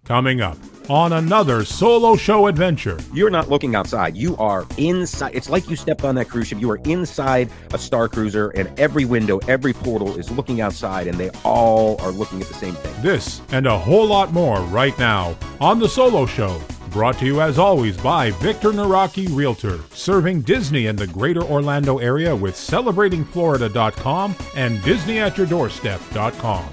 Coming up on another solo show adventure. You're not looking outside. You are inside. It's like you stepped on that cruise ship. You are inside a Starcruiser, and every window, every portal is looking outside, and they all are looking at the same thing. This and a whole lot more right now on the Solo Show. Brought to you as always by Victor Naraki Realtor, serving Disney in the greater Orlando area with celebratingflorida.com and disneyatyourdoorstep.com.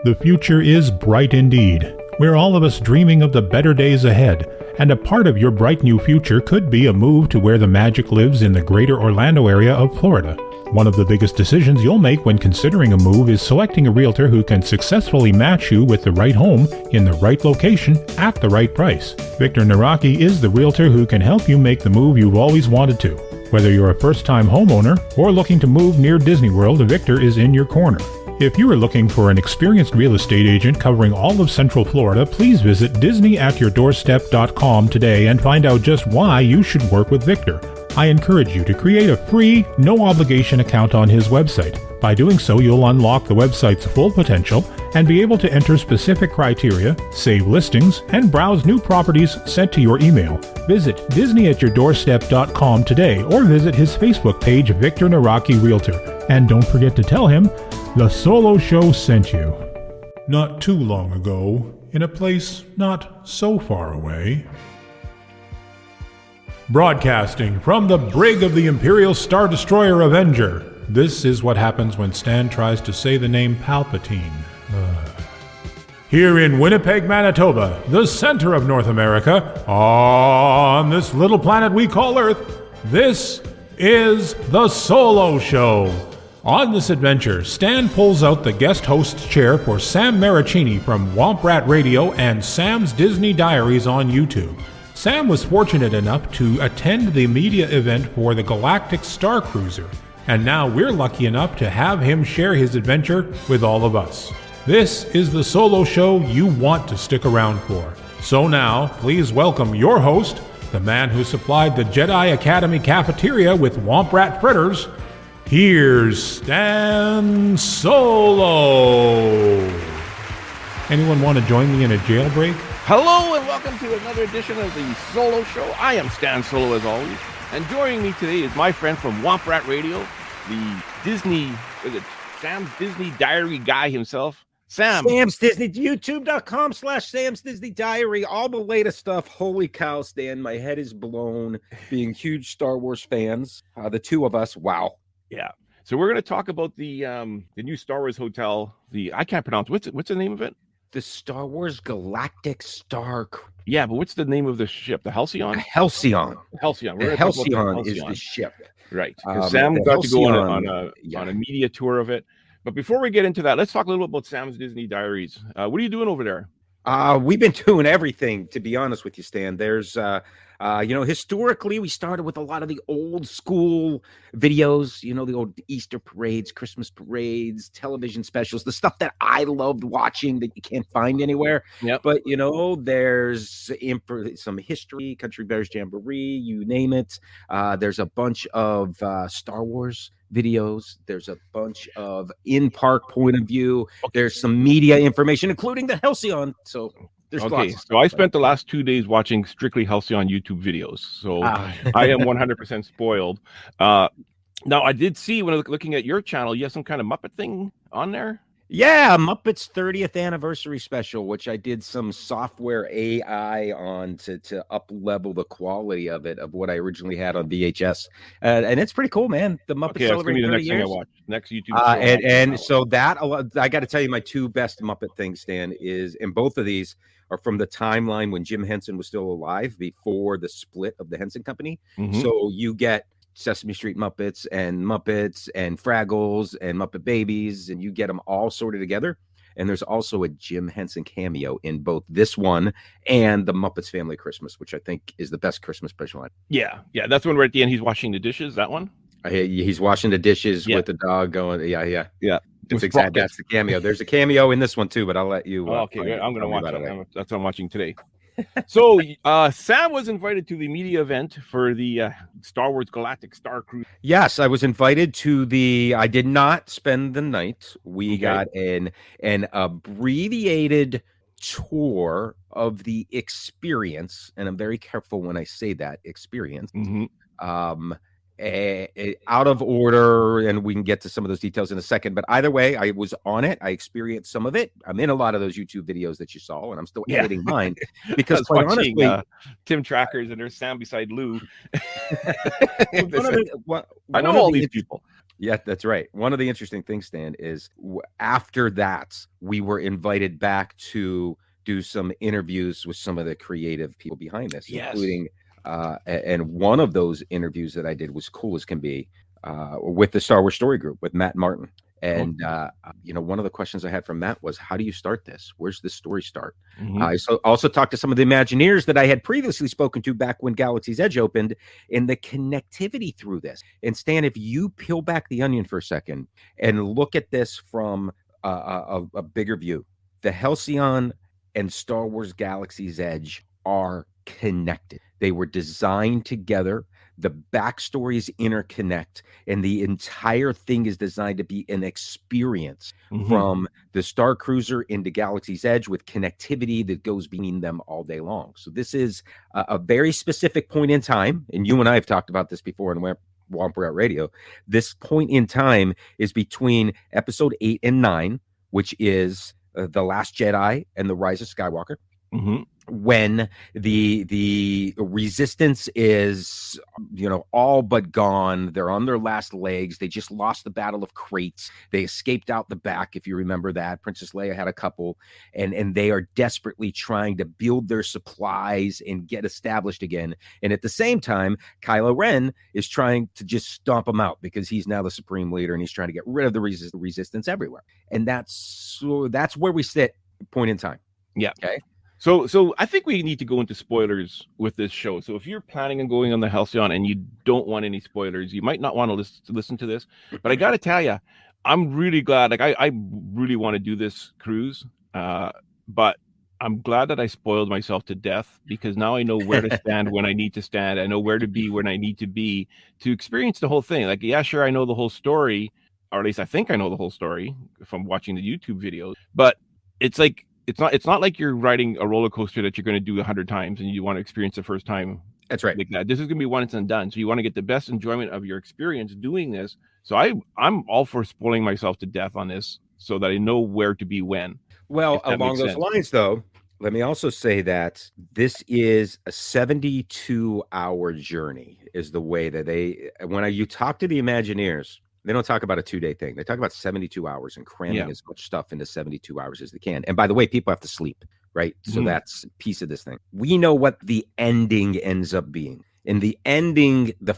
The future is bright indeed. We're all of us dreaming of the better days ahead, and a part of your bright new future could be a move to where the magic lives in the greater Orlando area of Florida. One of the biggest decisions you'll make when considering a move is selecting a realtor who can successfully match you with the right home in the right location at the right price. Victor Naraki is the realtor who can help you make the move you've always wanted to. Whether you're a first-time homeowner or looking to move near Disney World, Victor is in your corner. If you are looking for an experienced real estate agent covering all of Central Florida, please visit disneyatyourdoorstep.com today and find out just why you should work with Victor. I encourage you to create a free, no-obligation account on his website. By doing so, you'll unlock the website's full potential and be able to enter specific criteria, save listings, and browse new properties sent to your email. Visit disneyatyourdoorstep.com today or visit his Facebook page, Victor Naraki Realtor. And don't forget to tell him the Solo Show sent you. Not too long ago, in a place not so far away. Broadcasting from the brig of the Imperial Star Destroyer Avenger, this is what happens when Stan tries to say the name Palpatine. Here in Winnipeg, Manitoba, the center of North America, on this little planet we call Earth, this is the Solo Show. On this adventure, Stan pulls out the guest host's chair for Sam Marracini from Womp Radio and Sam's Disney Diaries on YouTube. Sam was fortunate enough to attend the media event for the Galactic Starcruiser, and now we're lucky enough to have him share his adventure with all of us. This is the Solo Show you want to stick around for. So now, please welcome your host, the man who supplied the Jedi Academy cafeteria with Womp Rat fritters. Here's Stan Solo. Anyone want to join me in a jailbreak? Hello and welcome to another edition of the Solo Show. I am Stan Solo as always, and joining me today is my friend from Womp Rat Radio, the Sam's Disney Diary guy himself, Sam. Sam's Disney, youtube.com/Sam's Disney Diary, all the latest stuff. Holy cow, Stan, my head is blown being huge Star Wars fans. The two of us, wow. Yeah. So we're going to talk about the new Star Wars hotel. I can't pronounce what's the name of it? The Star Wars Galactic Starcruiser. Yeah, but what's the name of the ship? The Halcyon? Halcyon. Halcyon. The Halcyon is the ship. Right. Because Sam got to go on a media tour of it. But before we get into that, let's talk a little about Sam's Disney Diaries. What are you doing over there? We've been doing everything, to be honest with you, Stan. There's historically, we started with a lot of the old school videos, the old Easter parades, Christmas parades, television specials, the stuff that I loved watching that you can't find anywhere. Yep. But, there's some history, Country Bears Jamboree, you name it. There's a bunch of Star Wars videos. There's a bunch of in-park point of view. Okay. There's some media information, including the Halcyon. So there's lots. So I spent the last 2 days watching strictly Halcyon YouTube videos. So I am 100% spoiled. Now, I did see when I was looking at your channel, you have some kind of Muppet thing on there. Yeah, Muppets 30th anniversary special, which I did some software AI on to up-level the quality of it, of what I originally had on VHS. And it's pretty cool, man. The Muppets celebrating 30 years. Thing I watch. Next YouTube. So that, I got to tell you, my two best Muppet things, Stan, and both of these are from the timeline when Jim Henson was still alive, before the split of the Henson Company. Mm-hmm. So you get Sesame Street Muppets and Fraggles and Muppet Babies, and you get them all sorted together. And there's also a Jim Henson cameo in both this one and the Muppets Family Christmas, which I think is the best Christmas special. Yeah, that's one right at the end. He's washing the dishes. That one. He's washing the dishes with the dog going. Yeah. That's the cameo. There's a cameo in this one too, but I'll let you. Okay, I'm going to watch that. That's what I'm watching today. So Sam was invited to the media event for the Star Wars Galactic Starcruiser. Yes, I was invited to I did not spend the night. We got an abbreviated tour of the experience, and I'm very careful when I say that experience. Out of order, and we can get to some of those details in a second, but either way, I was on it. I experienced some of it. I'm in a lot of those YouTube videos that you saw, and I'm still editing mine because quite honestly, Tim Trackers and there's Sam beside Lou. I know all these people. Yeah, that's right. One of the interesting things, Stan, is after that, we were invited back to do some interviews with some of the creative people behind this, including and one of those interviews that I did was cool as can be with the Star Wars Story Group with Matt Martin. And, one of the questions I had from Matt was, how do you start this? Where's the story start? I also talked to some of the Imagineers that I had previously spoken to back when Galaxy's Edge opened, and the connectivity through this. And Stan, if you peel back the onion for a second and look at this from a bigger view, the Halcyon and Star Wars Galaxy's Edge are connected. They were designed together. The backstories interconnect, and the entire thing is designed to be an experience from the Starcruiser into Galaxy's Edge with connectivity that goes between them all day long. So this is a very specific point in time, and you and I have talked about this before in Womp Radio. This point in time is between episode 8 and 9, which is The Last Jedi and The Rise of Skywalker. When the resistance is, all but gone. They're on their last legs. They just lost the Battle of Crates. They escaped out the back, if you remember that. Princess Leia had a couple, and they are desperately trying to build their supplies and get established again. And at the same time, Kylo Ren is trying to just stomp them out because he's now the supreme leader, and he's trying to get rid of the resistance everywhere. And that's where we sit, point in time. Yeah. Okay. So I think we need to go into spoilers with this show. So if you're planning on going on the Halcyon and you don't want any spoilers, you might not want to listen to this. But I got to tell you, I'm really glad. Like I really want to do this cruise, but I'm glad that I spoiled myself to death because now I know where to stand when I need to stand. I know where to be when I need to be to experience the whole thing. Like, yeah, sure, I know the whole story, or at least I think I know the whole story from watching the YouTube videos. But it's like, it's not like you're riding a roller coaster that you're going to do 100 times and you want to experience the first time. That's right. Like that. This is going to be once and done. So you want to get the best enjoyment of your experience doing this. So I'm all for spoiling myself to death on this so that I know where to be when. Well, along those lines, though, let me also say that this is a 72-hour journey is the way that when you talk to the Imagineers, they don't talk about a 2-day thing. They talk about 72 hours and cramming as much stuff into 72 hours as they can. And by the way, people have to sleep, right? So that's a piece of this thing. We know what the ending ends up being. In the ending, the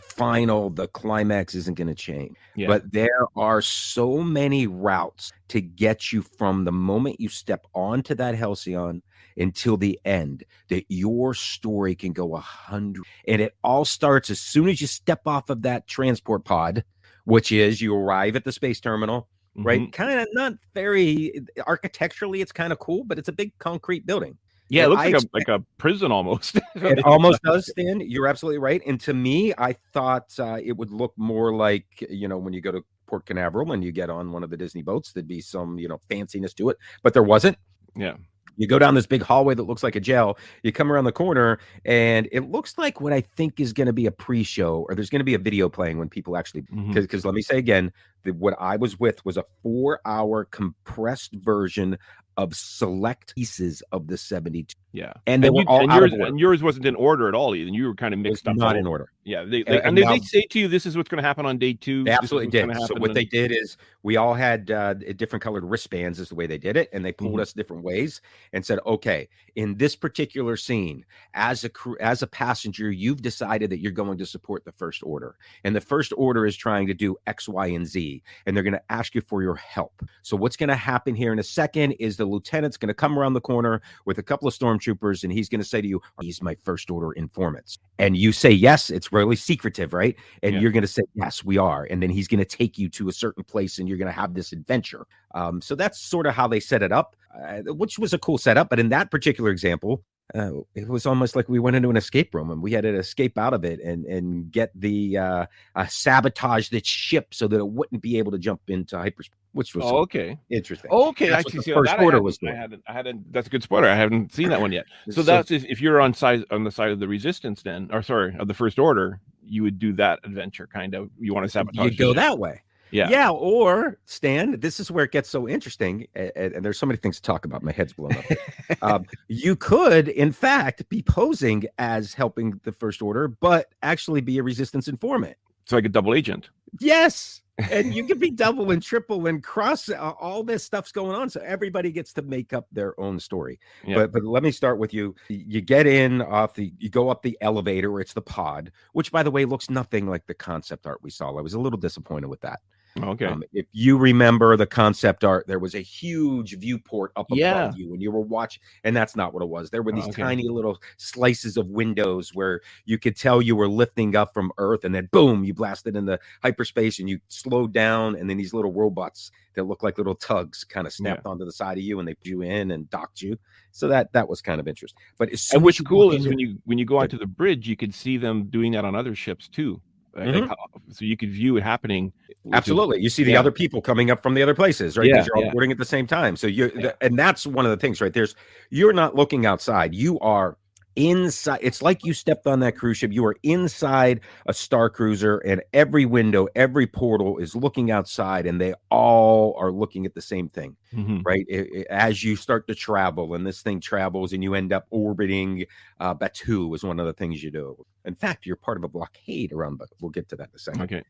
climax isn't going to change. Yeah. But there are so many routes to get you from the moment you step onto that Halcyon until the end that your story can go 100. And it all starts as soon as you step off of that transport pod, which is you arrive at the space terminal, right? Kind of not very architecturally, it's kind of cool, but it's a big concrete building. Yeah, and it looks like a prison almost. It almost does, Stan. You're absolutely right. And to me, I thought it would look more like, when you go to Port Canaveral and you get on one of the Disney boats, there'd be some, fanciness to it, but there wasn't. Yeah. You go down this big hallway that looks like a jail. You come around the corner, and it looks like what I think is going to be a pre-show, or there's going to be a video playing when people actually. Because let me say again, what I was with was a 4-hour compressed version of select pieces of the 72. Yeah, and they were all yours wasn't in order at all. Even you were kind of mixed up. Not in order. Yeah, did they say to you this is what's going to happen on day 2? They absolutely did. So what they did is we all had different colored wristbands is the way they did it, and they pulled us different ways and said, okay, in this particular scene, as a passenger, you've decided that you're going to support the First Order, and the First Order is trying to do X, Y, and Z, and they're going to ask you for your help. So what's going to happen here in a second is the lieutenant's going to come around the corner with a couple of stormtroopers, and he's going to say to you, "He's my First Order informants," and you say yes. It's really secretive, right? And you're going to say, yes, we are. And then he's going to take you to a certain place and you're going to have this adventure. So that's sort of how they set it up, which was a cool setup. But in that particular example, it was almost like we went into an escape room and we had to escape out of it and get the sabotage that ship so that it wouldn't be able to jump into hyperspace, which was okay. interesting. Okay, That's I what see. the First Order was doing. I hadn't. That's a good spoiler. I haven't seen that one yet. So that's if you're on the side of the Resistance, then, or sorry, of the First Order, you would do that adventure kind of. You want to sabotage. You go that way. Yeah. Or Stan, this is where it gets so interesting, and there's so many things to talk about. My head's blown up. You could, in fact, be posing as helping the First Order, but actually be a Resistance informant. So like a double agent. Yes. And you could be double and triple and cross. All this stuff's going on, so everybody gets to make up their own story. Yeah. But let me start with you. You get in you go up the elevator, or it's the pod, which, by the way, looks nothing like the concept art we saw. I was a little disappointed with that. Okay. If you remember the concept art, there was a huge viewport up above you, and you were watching, and that's not what it was. There were these tiny little slices of windows where you could tell you were lifting up from Earth, and then boom, you blasted into hyperspace, and you slowed down, and then these little robots that look like little tugs kind of snapped onto the side of you, and they put you in and docked you. So that was kind of interesting. But what's cool is when you go onto the bridge, you could see them doing that on other ships too. So you could view it happening. Absolutely. You see the other people coming up from the other places, right? Because you're all boarding at the same time. So and that's one of the things, right? You're not looking outside. You are inside. It's like you stepped on that cruise ship. You are inside a Starcruiser, and every window, every portal is looking outside, and they all are looking at the same thing, right? As you start to travel, and this thing travels, and you end up orbiting Batuu is one of the things you do. In fact, you're part of a blockade around, but we'll get to that in a second. Okay.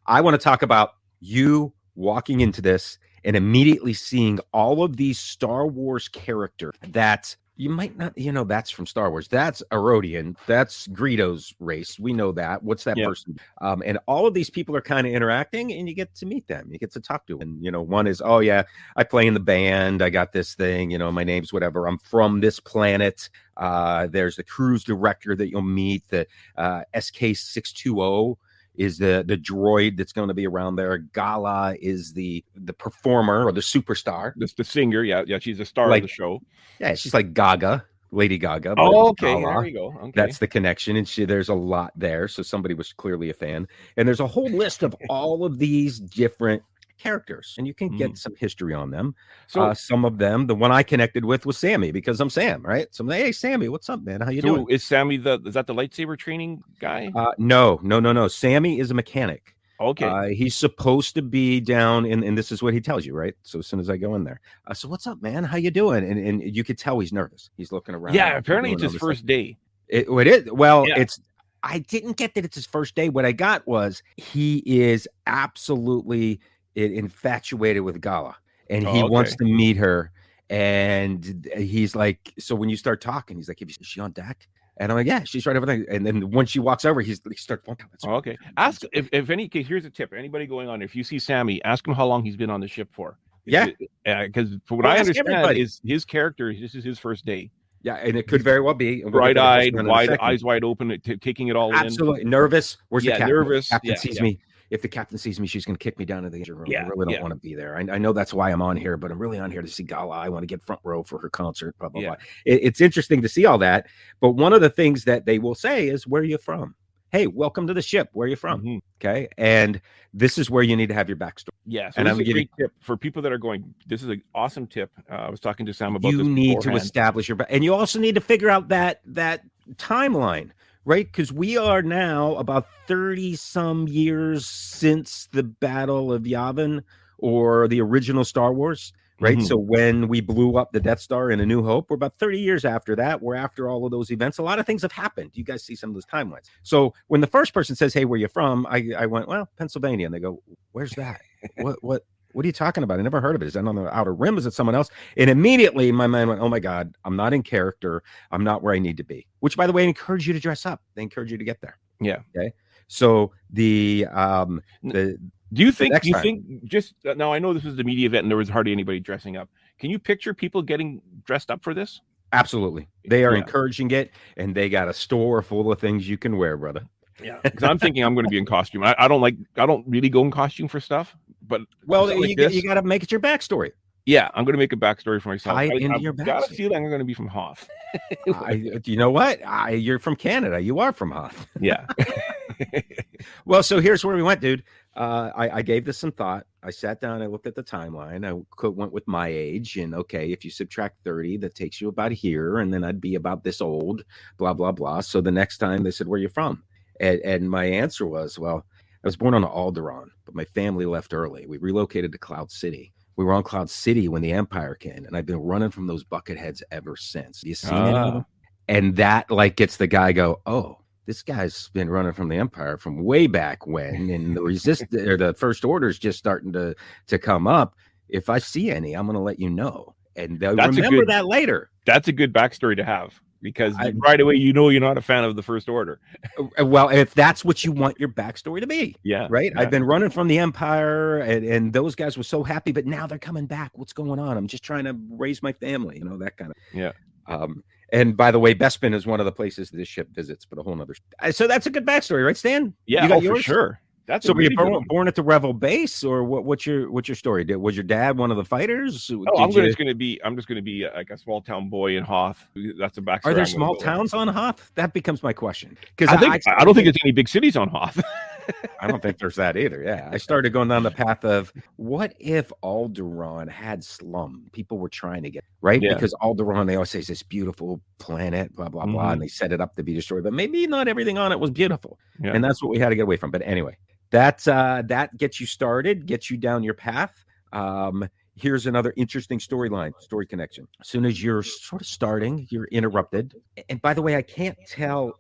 I want to talk about you walking into this and immediately seeing all of these Star Wars characters that you might not, that's from Star Wars. That's Erodian. That's Greedo's race. We know that. What's that person? And all of these people are kind of interacting, and you get to meet them. You get to talk to them. And, one is, oh, yeah, I play in the band. I got this thing. My name's whatever. I'm from this planet. There's the cruise director that you'll meet, the SK620. Is the droid that's going to be around there. Gala is the performer or the superstar. The singer, yeah, she's the star of the show. Yeah, she's like Gaga, Lady Gaga. Oh, okay, there we go. Okay. That's the connection, and there's a lot there. So somebody was clearly a fan. And there's a whole list of all of these different characters, and you can get some history on them. So some of them, the one I connected with was Sammy, because I'm Sam, right? So I'm like, hey, Sammy, what's up, man? How you doing? Is Sammy is that the lightsaber training guy? No. Sammy is a mechanic. Okay. He's supposed to be down, and this is what he tells you, right? So as soon as I go in there, so what's up, man? How you doing? And you could tell he's nervous. He's looking around. Yeah, apparently it's his first day. It is. Well, I didn't get that it's his first day. What I got was he is absolutely infatuated with Gala, and he wants to meet her. And he's like, so when you start talking, he's like, is she on deck? And I'm like, yeah, she's right over there. And then when she walks over, he starts. Okay. Ask if any case. Here's a tip. Anybody going on, if you see Sammy, ask him how long he's been on the ship for. Because for what I understand, is his character. This is his first day. Yeah, and it could very well be bright-eyed, eyes wide open, taking it all in. Absolutely nervous. Where's the captain? Nervous. Captain sees me. If the captain sees me, she's going to kick me down to the engine room. I really don't want to be there. I know that's why I'm on here, but I'm really on here to see Gala. I want to get front row for her concert, blah, blah, blah. It's interesting to see all that. But one of the things that they will say is, where are you from? Hey, welcome to the ship. Where are you from? Okay. And this is where you need to have your backstory. Yeah. So and I'm giving a tip for people that are going. This is an awesome tip. I was talking to Sam about this. You need to establish your and you also need to figure out that timeline. Right, because we are now about 30-some years since the Battle of Yavin, or the original Star Wars, right? So when we blew up the Death Star in A New Hope, we're about 30 years after that. We're after all of those events. A lot of things have happened. You guys see some of those timelines. So when the first person says, hey, where are you from? I went, well, Pennsylvania. And they go, where's that? What are you talking about? I never heard of it. Is that on the Outer Rim? Is it someone else? And immediately my mind went, oh my God, I'm not in character. I'm not where I need to be. Which, by the way, I encourage you to dress up. They encourage you to get there. Yeah. Okay. So do you think just now, I know this was the media event and there was hardly anybody dressing up. Can you picture people getting dressed up for this? Absolutely. They are encouraging it, and they got a store full of things you can wear, brother. Yeah. Because I'm thinking I'm going to be in costume. I don't really go in costume for stuff. But you got to make it your backstory. Yeah, I'm going to make a backstory for myself. Tie it into your I've got a backstory. feeling I'm going to be from Hoth. You know what? You're from Canada. You are from Hoth. Yeah. Well, so here's where we went, dude. I gave this some thought. I sat down. I looked at the timeline. I went with my age. And okay, if you subtract 30, that takes you about here. And then I'd be about this old, blah, blah, blah. So the next time they said, where are you from? And my answer was, well, I was born on Alderaan, but my family left early. We relocated to Cloud City. We were on Cloud City when the Empire came, and I've been running from those bucket heads ever since. You seen any of them? And that like gets the guy go, oh, this guy's been running from the Empire from way back when, and the First Order's just starting to come up. If I see any, I'm going to let you know, and they'll remember that later. That's a good backstory to have. Because right away, you're not a fan of the First Order. Well, if that's what you want your backstory to be. Yeah. Right. Yeah. I've been running from the Empire and those guys were so happy, but now they're coming back. What's going on? I'm just trying to raise my family, that kind of. Yeah. And by the way, Bespin is one of the places this ship visits, but a whole nother. So that's a good backstory, right, Stan? Yeah. You got yours? For sure. So were you born at the Rebel base, or what's your story? Was your dad one of the fighters? I'm just going to be like a small town boy in Hoth. That's a backstory. Are there small towns on Hoth? That becomes my question. Because I don't think there's any big cities on Hoth. I don't think there's that either. Yeah, I started going down the path of what if Alderaan had slum? People were trying to get right because Alderaan, they always say, is this beautiful planet, blah blah blah, and they set it up to be destroyed. But maybe not everything on it was beautiful, and that's what we had to get away from. But anyway. That gets you started, gets you down your path. Here's another interesting story connection. As soon as you're sort of starting, you're interrupted. And by the way, I can't tell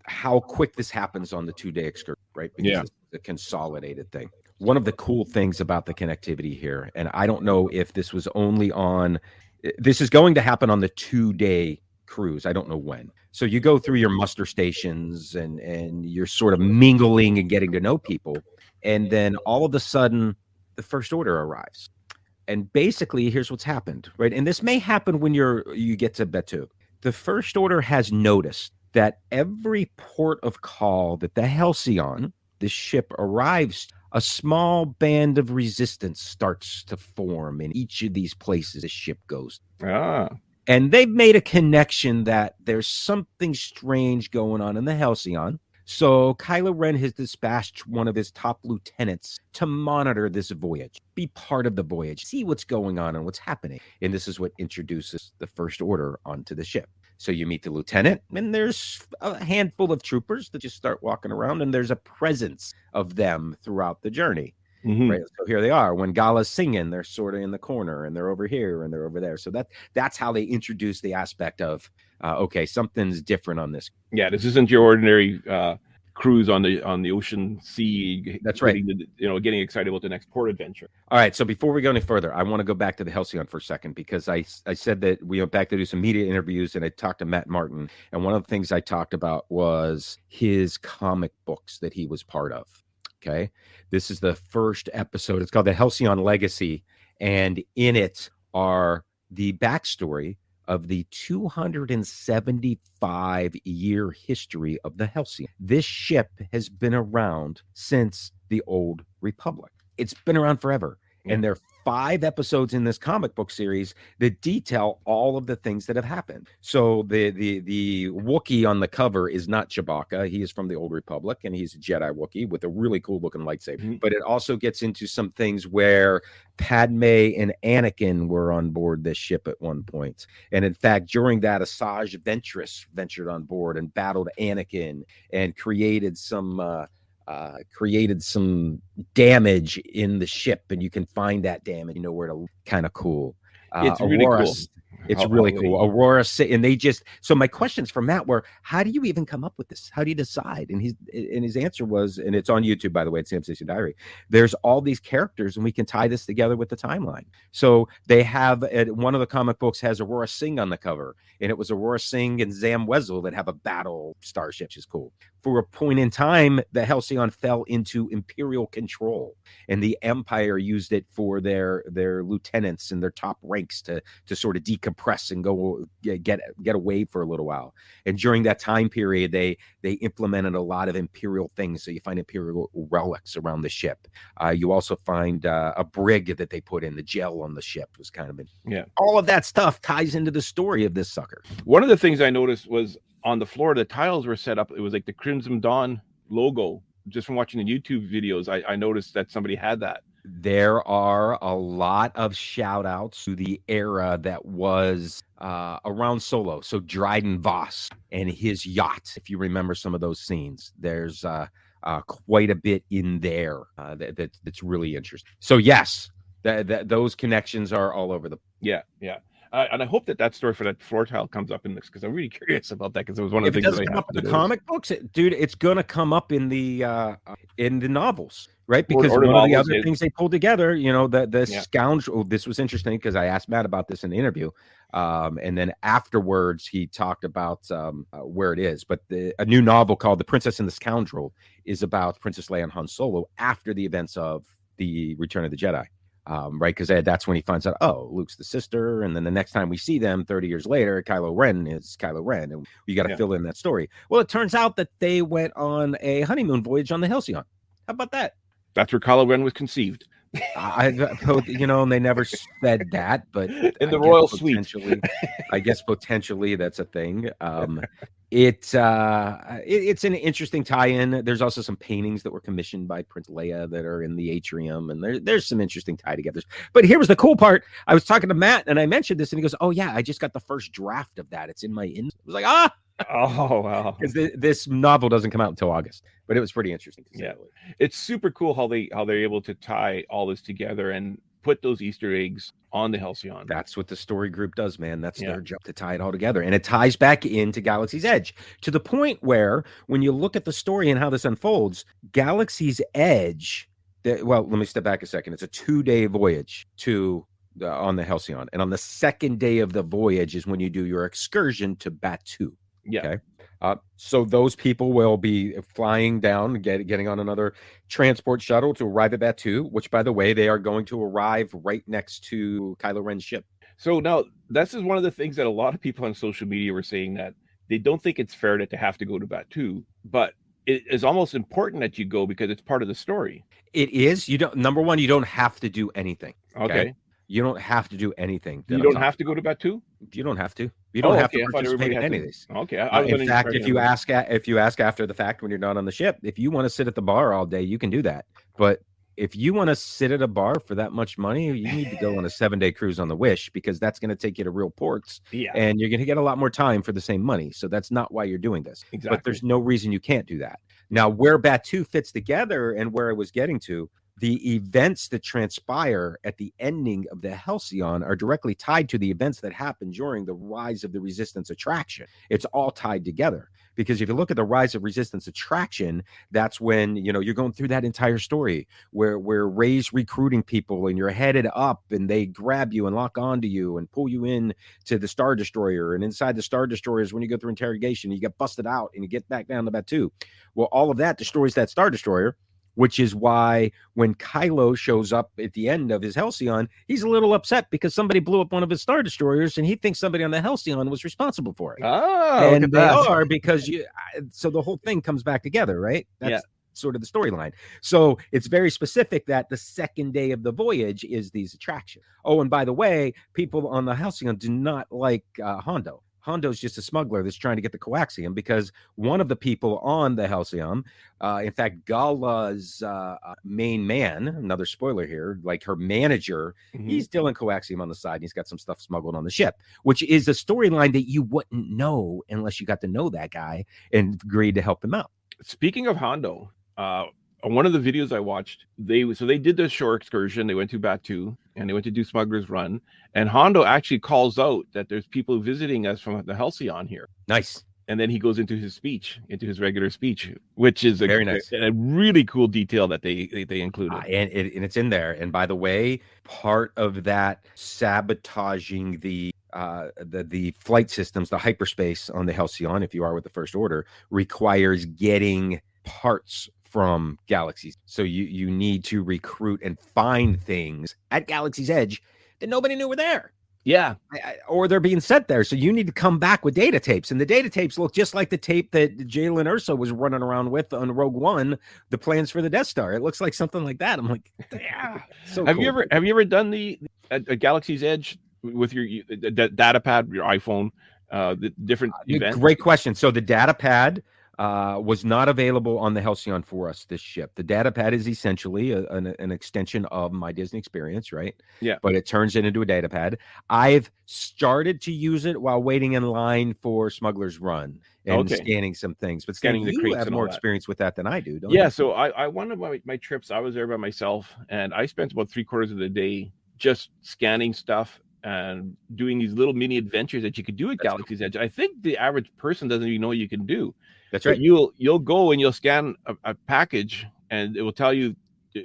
how quick this happens on the 2-day excursion, right? Because it's a consolidated thing. One of the cool things about the connectivity here, and I don't know if this was only this is going to happen on the 2-day cruise. I don't know when. So you go through your muster stations and you're sort of mingling and getting to know people. And then all of a sudden, the First Order arrives. And basically, here's what's happened, right? And this may happen when you get to Batuu. The First Order has noticed that every port of call that the Halcyon, this ship, arrives, a small band of resistance starts to form in each of these places the ship goes. And they've made a connection that there's something strange going on in the Halcyon. So Kylo Ren has dispatched one of his top lieutenants to monitor this voyage, be part of the voyage, see what's going on and what's happening. And this is what introduces the First Order onto the ship. So you meet the lieutenant, and there's a handful of troopers that just start walking around, and there's a presence of them throughout the journey. Right. So here they are. When Gala's singing, they're sort of in the corner, and they're over here and they're over there. So that's how they introduce the aspect of okay, something's different on this. Yeah, this isn't your ordinary cruise on the ocean sea. That's right. Getting excited about the next port adventure. All right. So before we go any further, I want to go back to the Halcyon for a second, because I said that we went back to do some media interviews, and I talked to Matt Martin, and one of the things I talked about was his comic books that he was part of. Okay. This is the first episode. It's called The Halcyon Legacy. And in it are the backstory of the 275-year history of the Halcyon. This ship has been around since the Old Republic. It's been around forever. And there are 5 episodes in this comic book series that detail all of the things that have happened. So the Wookiee on the cover is not Chewbacca. He is from the Old Republic, and he's a Jedi Wookiee with a really cool looking lightsaber. But it also gets into some things where Padme and Anakin were on board this ship at one point. And in fact, during that, Asajj Ventress ventured on board and battled Anakin and created some damage in the ship, and you can find that damage where to. Kind of cool. It's really cool. It's really cool. Aurora, and they just. So my questions for Matt were, how do you even come up with this? How do you decide? And his answer was, and it's on YouTube, by the way, it's Sam Stacey Diary. There's all these characters, and we can tie this together with the timeline. So they have one of the comic books has Aurora Singh on the cover, and it was Aurora Singh and Zam Wesell that have a battle starship, which is cool. For a point in time, the Halcyon fell into Imperial control, and the Empire used it for their lieutenants and their top ranks to sort of decompress decompress and go get away for a little while. And during that time period, they implemented a lot of Imperial things. So you find Imperial relics around the ship. You also find a brig that they put in. The gel on the ship was kind of all of that stuff ties into the story of this sucker. One of the things I noticed was on the floor, the tiles were set up. It was like the Crimson Dawn logo. Just from watching the YouTube videos, I noticed that somebody had that. There are a lot of shout outs to the era that was around Solo. So Dryden Voss and his yacht, if you remember some of those scenes, there's quite a bit in there that's really interesting. So yes, those connections are all over the. Yeah. And I hope that story for that floor tile comes up in this, because I'm really curious about that, because it was one of the things. If it doesn't come up in the comic books, dude, it's going to come up in the novels, right? Because one of the other things they pulled together, the scoundrel. This was interesting because I asked Matt about this in the interview, and then afterwards he talked about where it is. But a new novel called "The Princess and the Scoundrel" is about Princess Leia and Han Solo after the events of the Return of the Jedi. Right, because that's when he finds out, oh, Luke's the sister, and then the next time we see them 30 years later, Kylo Ren is Kylo Ren, and you got to fill in that story. Well, it turns out that they went on a honeymoon voyage on the Halcyon. How about that? That's where Kylo Ren was conceived. And they never said that, but in the royal suite, I guess potentially that's a thing. It's an interesting tie-in. There's also some paintings that were commissioned by Prince Leia that are in the atrium, and there's some interesting tie-togethers. But here was the cool part. I was talking to Matt, and I mentioned this, and he goes, "Oh yeah, I just got the first draft of that. It's in my I was like, oh wow, because this novel doesn't come out until August, but it was pretty interesting. It's super cool how they're able to tie all this together and put those Easter eggs on the Halcyon. That's what the story group does, man. That's their job, to tie it all together. And it ties back into Galaxy's Edge to the point where when you look at the story and how this unfolds, Galaxy's Edge, let me step back a second. It's a 2-day voyage on the Halcyon. And on the second day of the voyage is when you do your excursion to Batuu. Yeah. Okay. So those people will be flying down, getting on another transport shuttle to arrive at Batuu, which, by the way, they are going to arrive right next to Kylo Ren's ship. So now this is one of the things that a lot of people on social media were saying, that they don't think it's fair that they have to go to Batuu, but it is almost important that you go because it's part of the story. It is. Number one, you don't have to do anything. Okay. You don't have to do anything. You don't have to go to Batuu? You don't have to. You don't have to participate in any of these. Okay. In fact, if you ask after the fact when you're not on the ship, if you want to sit at the bar all day, you can do that. But if you want to sit at a bar for that much money, you need to go on a 7-day cruise on the Wish, because that's going to take you to real ports. Yeah. And you're going to get a lot more time for the same money. So that's not why you're doing this. Exactly. But there's no reason you can't do that. Now, where Batuu fits together and where I was getting to, the events that transpire at the ending of the Halcyon are directly tied to the events that happen during the Rise of the Resistance attraction. It's all tied together, because if you look at the Rise of Resistance attraction, that's when, you're going through that entire story where Rey's recruiting people and you're headed up and they grab you and lock onto you and pull you in to the Star Destroyer. And inside the Star Destroyer is when you go through interrogation, you get busted out and you get back down to Batuu. Well, all of that destroys that Star Destroyer, which is why when Kylo shows up at the end of his Halcyon, he's a little upset because somebody blew up one of his Star Destroyers and he thinks somebody on the Halcyon was responsible for it. Oh, and they are, because so the whole thing comes back together, right? That's sort of the storyline. So it's very specific that the second day of the voyage is these attractions. Oh, and by the way, people on the Halcyon do not like Hondo. Hondo's just a smuggler that's trying to get the coaxium, because one of the people on the Halcyon, in fact, Gala's main man, another spoiler here, like her manager, he's dealing coaxium on the side, and he's got some stuff smuggled on the ship, which is a storyline that you wouldn't know unless you got to know that guy and agreed to help him out. Speaking of Hondo, one of the videos I watched, they did the shore excursion. They went to Batuu and they went to do Smuggler's Run. And Hondo actually calls out that there's people visiting us from the Halcyon here. Nice. And then he goes into his regular speech, which is very nice, a really cool detail that they included. And it's in there. And by the way, part of that sabotaging the flight systems, the hyperspace on the Halcyon, if you are with the First Order, requires getting parts from Galaxies. So you need to recruit and find things at Galaxy's Edge that nobody knew were there. Yeah. Or they're being sent there. So you need to come back with data tapes. And the data tapes look just like the tape that Jalen Urso was running around with on Rogue One, the plans for the Death Star. It looks like something like that. I'm like, yeah. So Have cool. you ever done the Galaxy's Edge with your data pad, your iPhone, the different events? Great question. So the data pad was not available on the Halcyon for us, this ship. The data pad is essentially an extension of my Disney experience, right? Yeah. But it turns it into a data pad. I've started to use it while waiting in line for Smuggler's Run and scanning some things. But scanning the crates have and more all that. experience with that than I do, don't you? Yeah, so I one of my trips, I was there by myself, and I spent about 3/4 of the day just scanning stuff and doing these little mini adventures that you could do at Galaxy's Edge. I think the average person doesn't even know you can do. That's right. You'll go and you'll scan a package, and it will tell you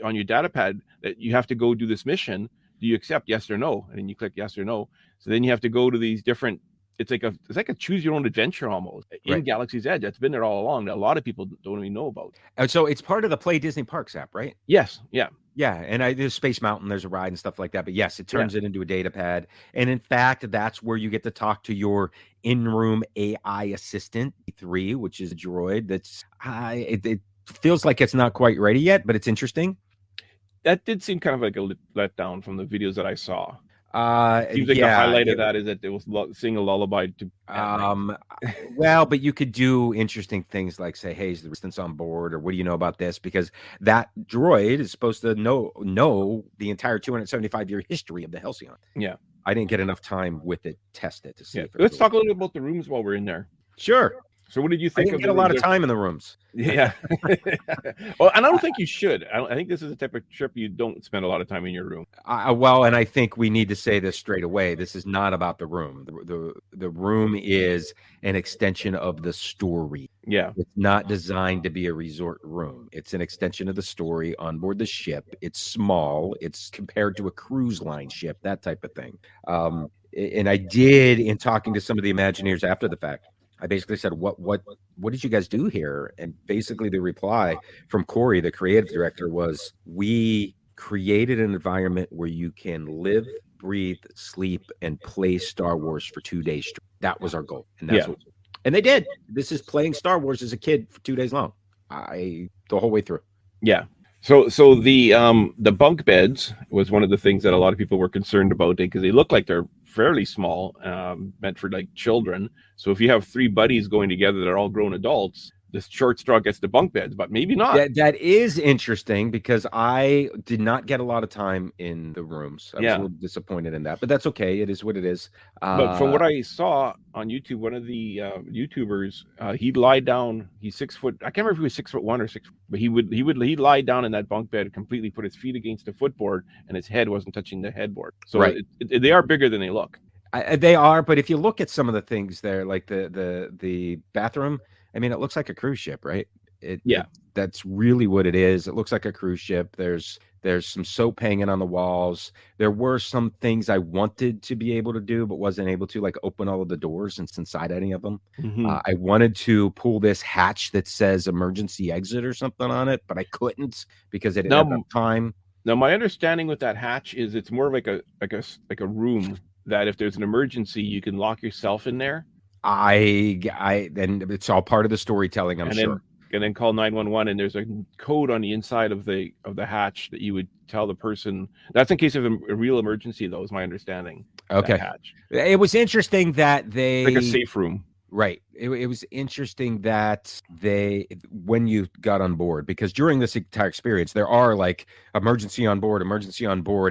on your data pad that you have to go do this mission. Do you accept? Yes or no? And then you click yes or no. So then you have to go to these different. It's like a choose your own adventure almost in Galaxy's Edge. That's been there all along. That a lot of people don't even know about. So it's part of the Play Disney Parks app, right? Yes. Yeah. Yeah, and there's Space Mountain, there's a ride and stuff like that. But yes, it turns it into a data pad. And in fact, that's where you get to talk to your in-room AI assistant, 3, which is a droid. That's it feels like it's not quite ready yet, but it's interesting. That did seem kind of like a letdown from the videos that I saw. Seems like the highlight of that is that it was sing a lullaby to well, but you could do interesting things like say, hey, is the resistance on board, or what do you know about this? Because that droid is supposed to know the entire 275-year history of the Halcyon. Yeah. I didn't get enough time with it, test it to see. Let's talk a little bit about the rooms while we're in there. Sure. So what did you think? I didn't get a lot of time in the rooms. Yeah. Well, and I don't think you should. I think this is a type of trip you don't spend a lot of time in your room. Well, and I think we need to say this straight away. This is not about the room. The room is an extension of the story. Yeah. It's not designed to be a resort room. It's an extension of the story on board the ship. It's small. It's compared to a cruise line ship, that type of thing. And I did, in talking to some of the Imagineers after the fact, I basically said, what did you guys do here? And basically the reply from Corey, the creative director, was, we created an environment where you can live, breathe, sleep, and play Star Wars for 2 days straight. That was our goal. And that's and they did. This is playing Star Wars as a kid for 2 days long. The whole way through. Yeah. So the bunk beds was one of the things that a lot of people were concerned about, because they look like they're fairly small, meant for like children. So if you have 3 buddies going together that are all grown adults, the short straw gets the bunk beds, but maybe not. That is interesting, because I did not get a lot of time in the rooms. I was a little disappointed in that, but that's okay. It is what it is. But from what I saw on YouTube, one of the YouTubers, he'd lie down. He's 6 foot. I can't remember if he was 6'1" or 6, but he'd lie down in that bunk bed, completely put his feet against the footboard, and his head wasn't touching the headboard. So they are bigger than they look. They are, but if you look at some of the things there, like the bathroom, I mean, it looks like a cruise ship, right? That's really what it is. It looks like a cruise ship. There's some soap hanging on the walls. There were some things I wanted to be able to do, but wasn't able to, like open all of the doors inside any of them. Mm-hmm. I wanted to pull this hatch that says emergency exit or something on it, but I couldn't because it didn't have enough time. Now, my understanding with that hatch is it's more like a room that if there's an emergency, you can lock yourself in there. And it's all part of the storytelling, I'm sure. And then call 911, and there's a code on the inside of the hatch that you would tell the person. That's in case of a real emergency, though, is my understanding. Okay. Hatch. It was interesting that they like a safe room. Right. It was interesting that when you got on board, because during this entire experience, there are like emergency on board,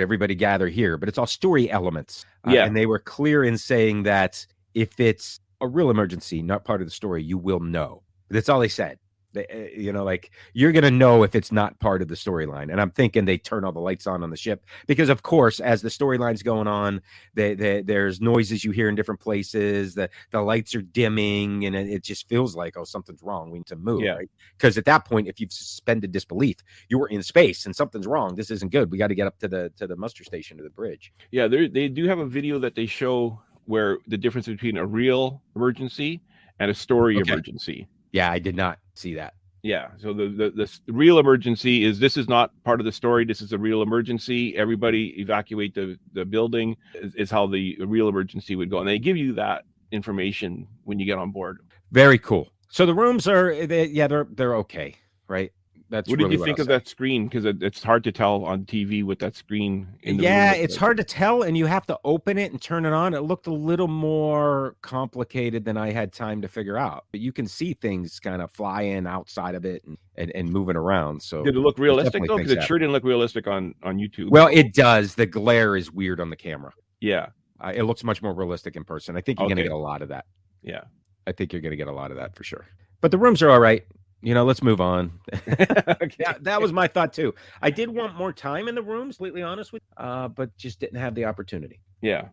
everybody gather here, but it's all story elements. And they were clear in saying that if it's a real emergency, not part of the story, you will know. That's all they said. Like you're going to know if it's not part of the storyline. And I'm thinking they turn all the lights on the ship because, of course, as the storyline's going on, there's noises you hear in different places. The lights are dimming, and it just feels like, oh, something's wrong. We need to move. Right? Because at that point, if you've suspended disbelief, you were in space and something's wrong. This isn't good. We got to get up to the muster station, to the bridge. Yeah, they do have a video that they show where the difference between a real emergency and a story emergency. Yeah, I did not see that. Yeah. So the real emergency this is not part of the story. This is a real emergency. Everybody evacuate the building is how the real emergency would go. And they give you that information when you get on board. Very cool. So the rooms they're okay, right? That's what really did you think of that screen? Because it's hard to tell on TV with that screen. It's hard to tell, and you have to open it and turn it on. It looked a little more complicated than I had time to figure out. But you can see things kind of flying outside of it and moving around. So did it look realistic though? Because it sure didn't look realistic on YouTube. Well, it does. The glare is weird on the camera. Yeah, it looks much more realistic in person. I think you're going to get a lot of that. Yeah, I think you're going to get a lot of that for sure. But the rooms are all right. Let's move on. Okay. That was my thought too. I did want more time in the rooms, completely honest with you, but just didn't have the opportunity. Yeah,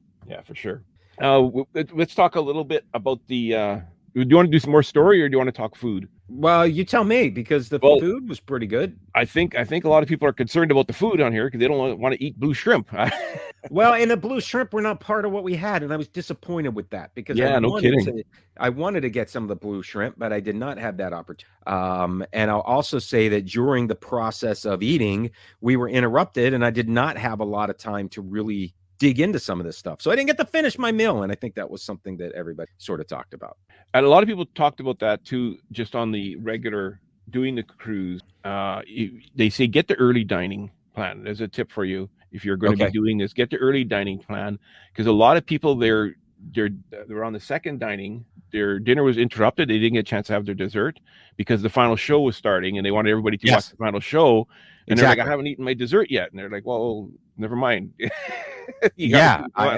for sure. Let's talk a little bit about the. Do you want to do some more story, or do you want to talk food? Well, you tell me, because the food was pretty good. I think a lot of people are concerned about the food on here because they don't want to eat blue shrimp. Well, and the blue shrimp were not part of what we had, and I was disappointed with that because I wanted to get some of the blue shrimp, but I did not have that opportunity. And I'll also say that during the process of eating, we were interrupted, and I did not have a lot of time to really dig into some of this stuff. So I didn't get to finish my meal, and I think that was something that everybody sort of talked about. And a lot of people talked about that too, just on the regular doing the cruise. They say get the early dining plan. There's a tip for you. If you're going to be doing this, get the early dining plan, because a lot of people they're on the second dining. Their dinner was interrupted. They didn't get a chance to have their dessert because the final show was starting, and they wanted everybody to watch the final show. And they're like, I haven't eaten my dessert yet. And they're like, well, never mind.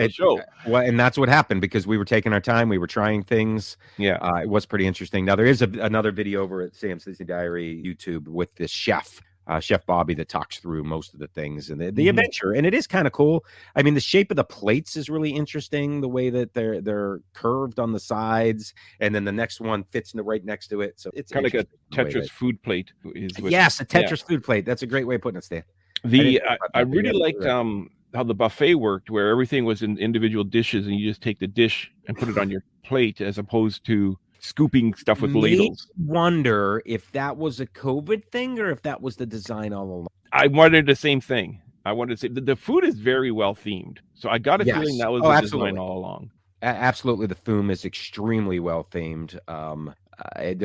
Show. Well, and that's what happened because we were taking our time. We were trying things. Yeah, it was pretty interesting. Now there is another video over at Sam's Disney Diary YouTube with this chef. Chef Bobby that talks through most of the things and the adventure, and it is kind of cool. I mean, the shape of the plates is really interesting. The way that they're curved on the sides, and then the next one fits right next to it. So it's kind of like a Tetris food plate. Yes, a Tetris food plate. That's a great way of putting it, Stan. I really liked how the buffet worked, where everything was in individual dishes, and you just take the dish and put it on your plate, as opposed to scooping stuff with ladles. Wonder if that was a COVID thing or if that was the design all along. I wondered the same thing. I wanted to say the food is very well themed, so I got a feeling that was the design all along. Absolutely, the theme is extremely well themed.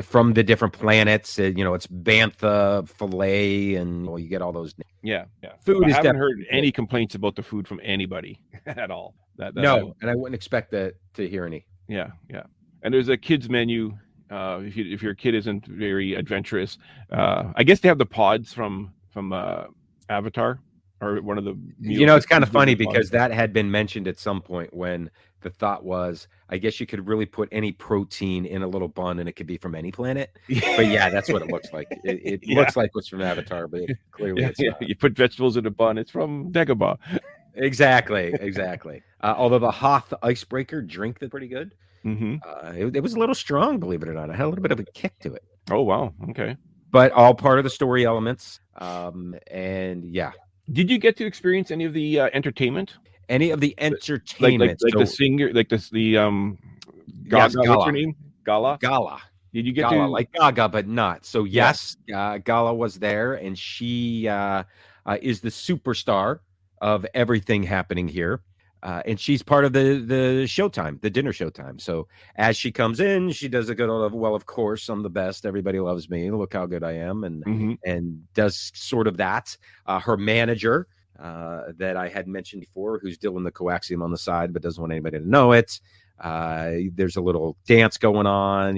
From the different planets, it's bantha, filet, and you get all those. Yeah. Food. I haven't heard any complaints about the food from anybody at all. And I wouldn't expect to hear any. Yeah. And there's a kids menu. If your kid isn't very adventurous, I guess they have the pods from Avatar, or one of the meals. It's kind of funny because that had been mentioned at some point when the thought was, I guess you could really put any protein in a little bun and it could be from any planet. But yeah, that's what it looks like. It looks like what's from Avatar, but clearly it's not. You put vegetables in a bun, it's from Dagobah. Exactly. Although the Hoth icebreaker drink that's pretty good. Mm-hmm. It was a little strong, believe it or not. I had a little bit of a kick to it. Oh wow, okay. But all part of the story elements. And yeah. Did you get to experience any of the entertainment? Any of the entertainment, like the singer, like the Gaga, what's her name? Gala. Did you get Gala, to like Gaga, but not? So yes, Gala was there, and she is the superstar of everything happening here. And she's part of the showtime, the dinner showtime. So as she comes in, she does a good old, well, of course, I'm the best. Everybody loves me. Look how good I am. And does sort of that. Her manager, that I had mentioned before, who's dealing the coaxium on the side, but doesn't want anybody to know it. There's a little dance going on.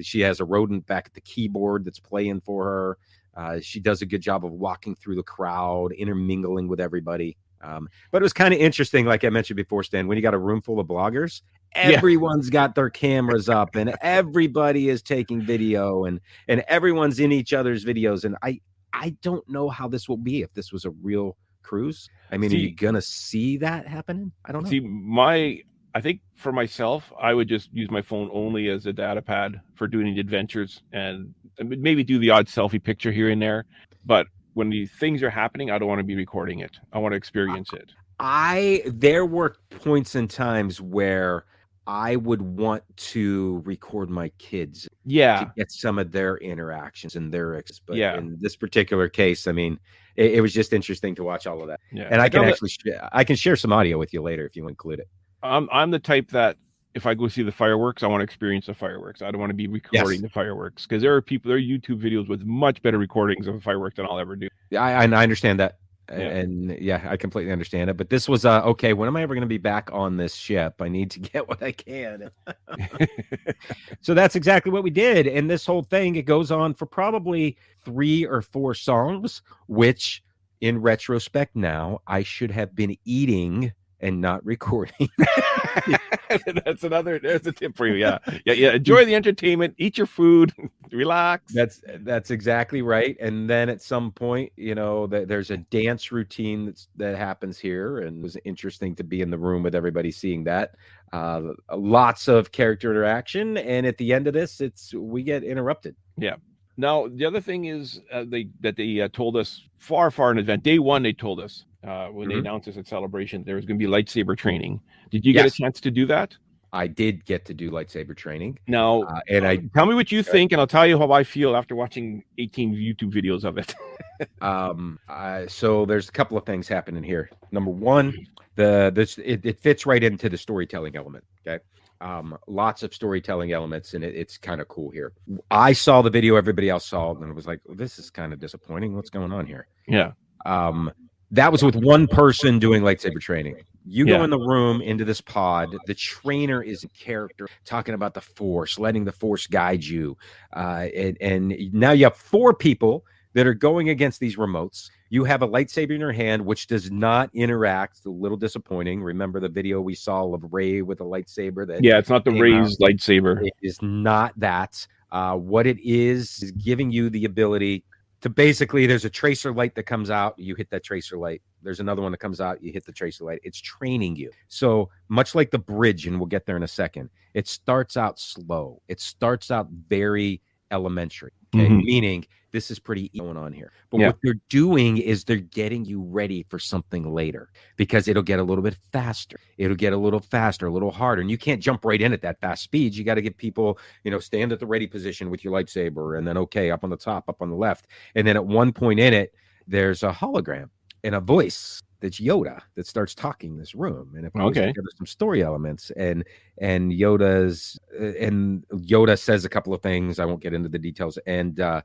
She has a rodent back at the keyboard that's playing for her. She does a good job of walking through the crowd, intermingling with everybody. But it was kind of interesting, like I mentioned before, Stan, when you got a room full of bloggers, everyone's got their cameras up and everybody is taking video and everyone's in each other's videos. And I don't know how this will be if this was a real cruise. I mean, are you gonna see that happening? I don't know. I think for myself, I would just use my phone only as a data pad for doing the adventures and maybe do the odd selfie picture here and there. But when the things are happening, I don't want to be recording it. I want to experience it. There were points in times where I would want to record my kids Yeah. to get some of their interactions and their but Yeah. in this particular case, I mean, it was just interesting to watch all of that. Yeah. And I can actually I can share some audio with you later if you include it. I'm the type that if I go see the fireworks, I want to experience the fireworks. I don't want to be recording the fireworks, because there are YouTube videos with much better recordings of a fireworks than I'll ever do. Yeah, I understand that. Yeah. And yeah, I completely understand it. But this was okay. When am I ever going to be back on this ship? I need to get what I can. So that's exactly what we did. And this whole thing, it goes on for probably 3 or 4 songs, which in retrospect now I should have been eating and not recording. There's a tip for you. Yeah. Enjoy the entertainment, eat your food, relax. That's exactly right. And then at some point, there's a dance routine that happens here, and it was interesting to be in the room with everybody seeing that. Lots of character interaction, and at the end of this, we get interrupted. Yeah. Now the other thing is they told us far in advance. Day one, they told us when they announced this at Celebration, there was going to be lightsaber training. Did you get a chance to do that? I did get to do lightsaber training. Now, tell me what you think, and I'll tell you how I feel after watching 18 YouTube videos of it. So there's a couple of things happening here. Number one, it fits right into the storytelling element. Okay. Lots of storytelling elements, and it's kind of cool here. I saw the video everybody else saw, and it was like, this is kind of disappointing. What's going on here? Yeah. That was with one person doing lightsaber training. You go in the room into this pod. The trainer is a character talking about the Force, letting the Force guide you. And now you have 4 people that are going against these remotes. You have a lightsaber in your hand, which does not interact. It's a little disappointing. Remember the video we saw of Rey with a lightsaber? It's not the Rey's lightsaber. It is not that. What it is giving you the ability to basically, there's a tracer light that comes out. You hit that tracer light. There's another one that comes out. You hit the tracer light. It's training you. So much like the bridge, and we'll get there in a second, it starts out slow. It starts out very elementary. Okay? Meaning this is pretty going on here. But what they're doing is they're getting you ready for something later, because it'll get a little bit faster. It'll get a little faster, a little harder. And you can't jump right in at that fast speed. You got to get people, stand at the ready position with your lightsaber, and then, up on the top, up on the left. And then at one point in it, there's a hologram and a voice that's Yoda that starts talking in this room, and it goes together some story elements, and Yoda says a couple of things. I won't get into the details. And the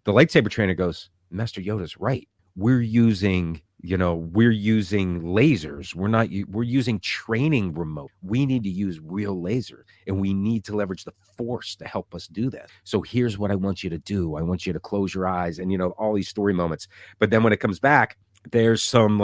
lightsaber trainer goes, Master Yoda's right. We're using lasers. We're using training remote. We need to use real lasers, and we need to leverage the Force to help us do that. So here's what I want you to do. I want you to close your eyes, and all these story moments. But then when it comes back, there's some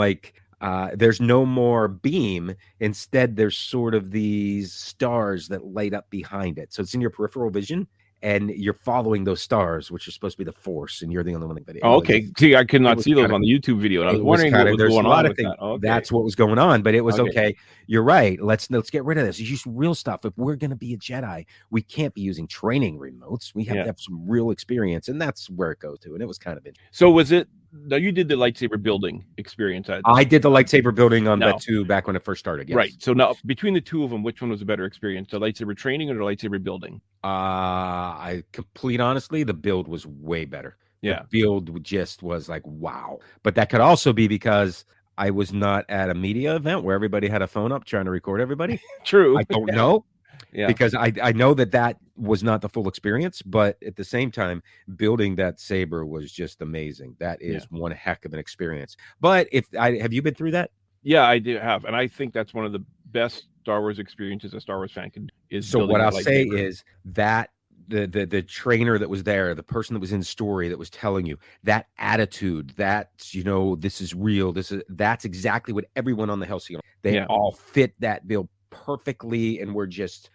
there's no more beam. Instead, there's sort of these stars that light up behind it. So it's in your peripheral vision, and you're following those stars, which are supposed to be the Force, and you're the only one that. Okay. See, I could not see those on the YouTube video, and I was wondering what was going on with that. Okay. That's what was going on, but it was okay. You're right. Let's get rid of this. It's just real stuff. If we're going to be a Jedi, we can't be using training remotes. We have to have some real experience, and that's where it goes to. And it was kind of interesting. So was it? Now you did the lightsaber building experience. I did the lightsaber building on that too back when it first started. Yes. Right. So now between the two of them, which one was a better experience? The lightsaber training or the lightsaber building? Honestly, the build was way better. Yeah. The build just was like, wow. But that could also be because I was not at a media event where everybody had a phone up trying to record everybody. True. I don't know. Yeah. Because I know that was not the full experience, but at the same time, building that saber was just amazing. That is one heck of an experience. But have you been through that? Yeah, I do have, and I think that's one of the best Star Wars experiences a Star Wars fan can do. So what I'll say is that the trainer that was there, the person that was in the story that was telling you that attitude, that this is real. That's exactly what everyone on the Halcyon. They all fit that bill perfectly, and we're just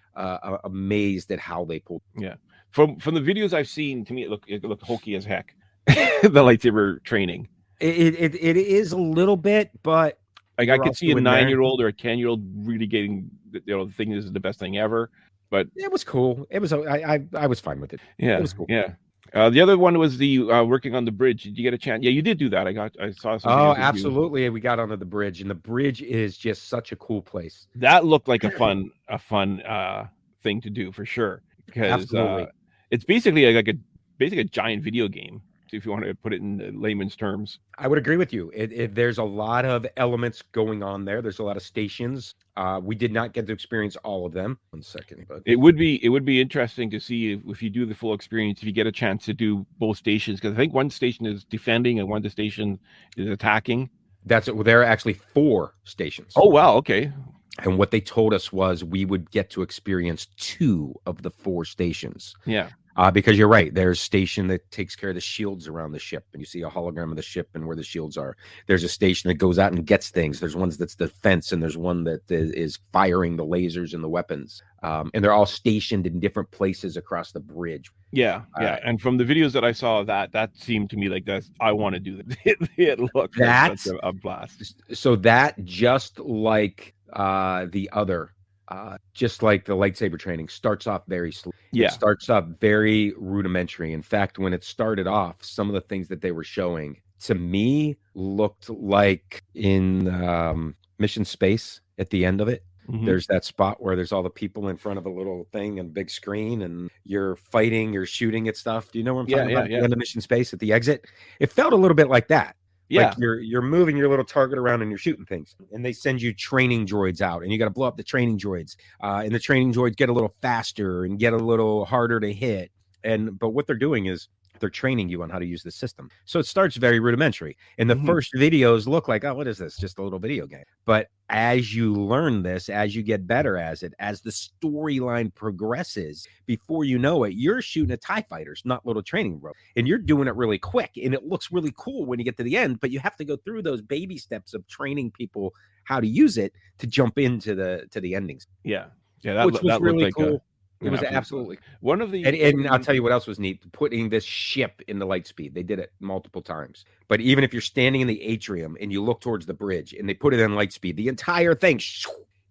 amazed at how they pulled. Yeah, from the videos I've seen, to me it looked hokey as heck. The lightsaber training. It is a little bit, but I could see a 9-year-old or a 10-year-old really getting the thing. This is the best thing ever. But it was cool. It was I was fine with it. Yeah, it was cool. Yeah. The other one was the working on the bridge. Did you get a chance? Yeah, you did do that. I saw some. Oh, absolutely. We got onto the bridge, and the bridge is just such a cool place. That looked like a fun thing to do for sure. Because it's basically a giant video game, if you want to put it in layman's terms. I would agree with you. There's a lot of elements going on there. There's a lot of stations. We did not get to experience all of them. 1 second, but it would be interesting to see if you do the full experience, if you get a chance to do both stations, because I think one station is defending and one station is attacking. That's it. Well, there are actually 4 stations. Oh wow, okay. And what they told us was we would get to experience 2 of the 4 stations. Yeah. Because you're right. There's a station that takes care of the shields around the ship, and you see a hologram of the ship and where the shields are. There's a station that goes out and gets things. There's ones that's defense, and there's one that is firing the lasers and the weapons. And they're all stationed in different places across the bridge. Yeah. And from the videos that I saw, that seemed to me like that. I want to do that. It looked like a blast. So that just like the other. Just like the lightsaber training, starts off very slow. Yeah. It starts off very rudimentary. In fact, when it started off, some of the things that they were showing to me looked like in Mission Space at the end of it. Mm-hmm. There's that spot where there's all the people in front of a little thing and big screen, and you're fighting, you're shooting at stuff. Do you know what I'm talking about? At the end of Mission Space at the exit? It felt a little bit like that. Yeah, like you're moving your little target around and you're shooting things, and they send you training droids out, and you got to blow up the training droids. And the training droids get a little faster and get a little harder to hit. But what they're doing is they're training you on how to use the system. So it starts very rudimentary. And the first videos look like, oh, what is this? Just a little video game. But as you learn this, as you get better as the storyline progresses, before you know it, you're shooting at TIE fighters, not little training bro. And you're doing it really quick. And it looks really cool when you get to the end, but you have to go through those baby steps of training people how to use it to jump into the endings. Yeah. Which was really like cool. It was absolutely one of the, and I'll tell you what else was neat: putting this ship in the light speed. They did it multiple times. But even if you're standing in the atrium and you look towards the bridge and they put it in light speed, the entire thing,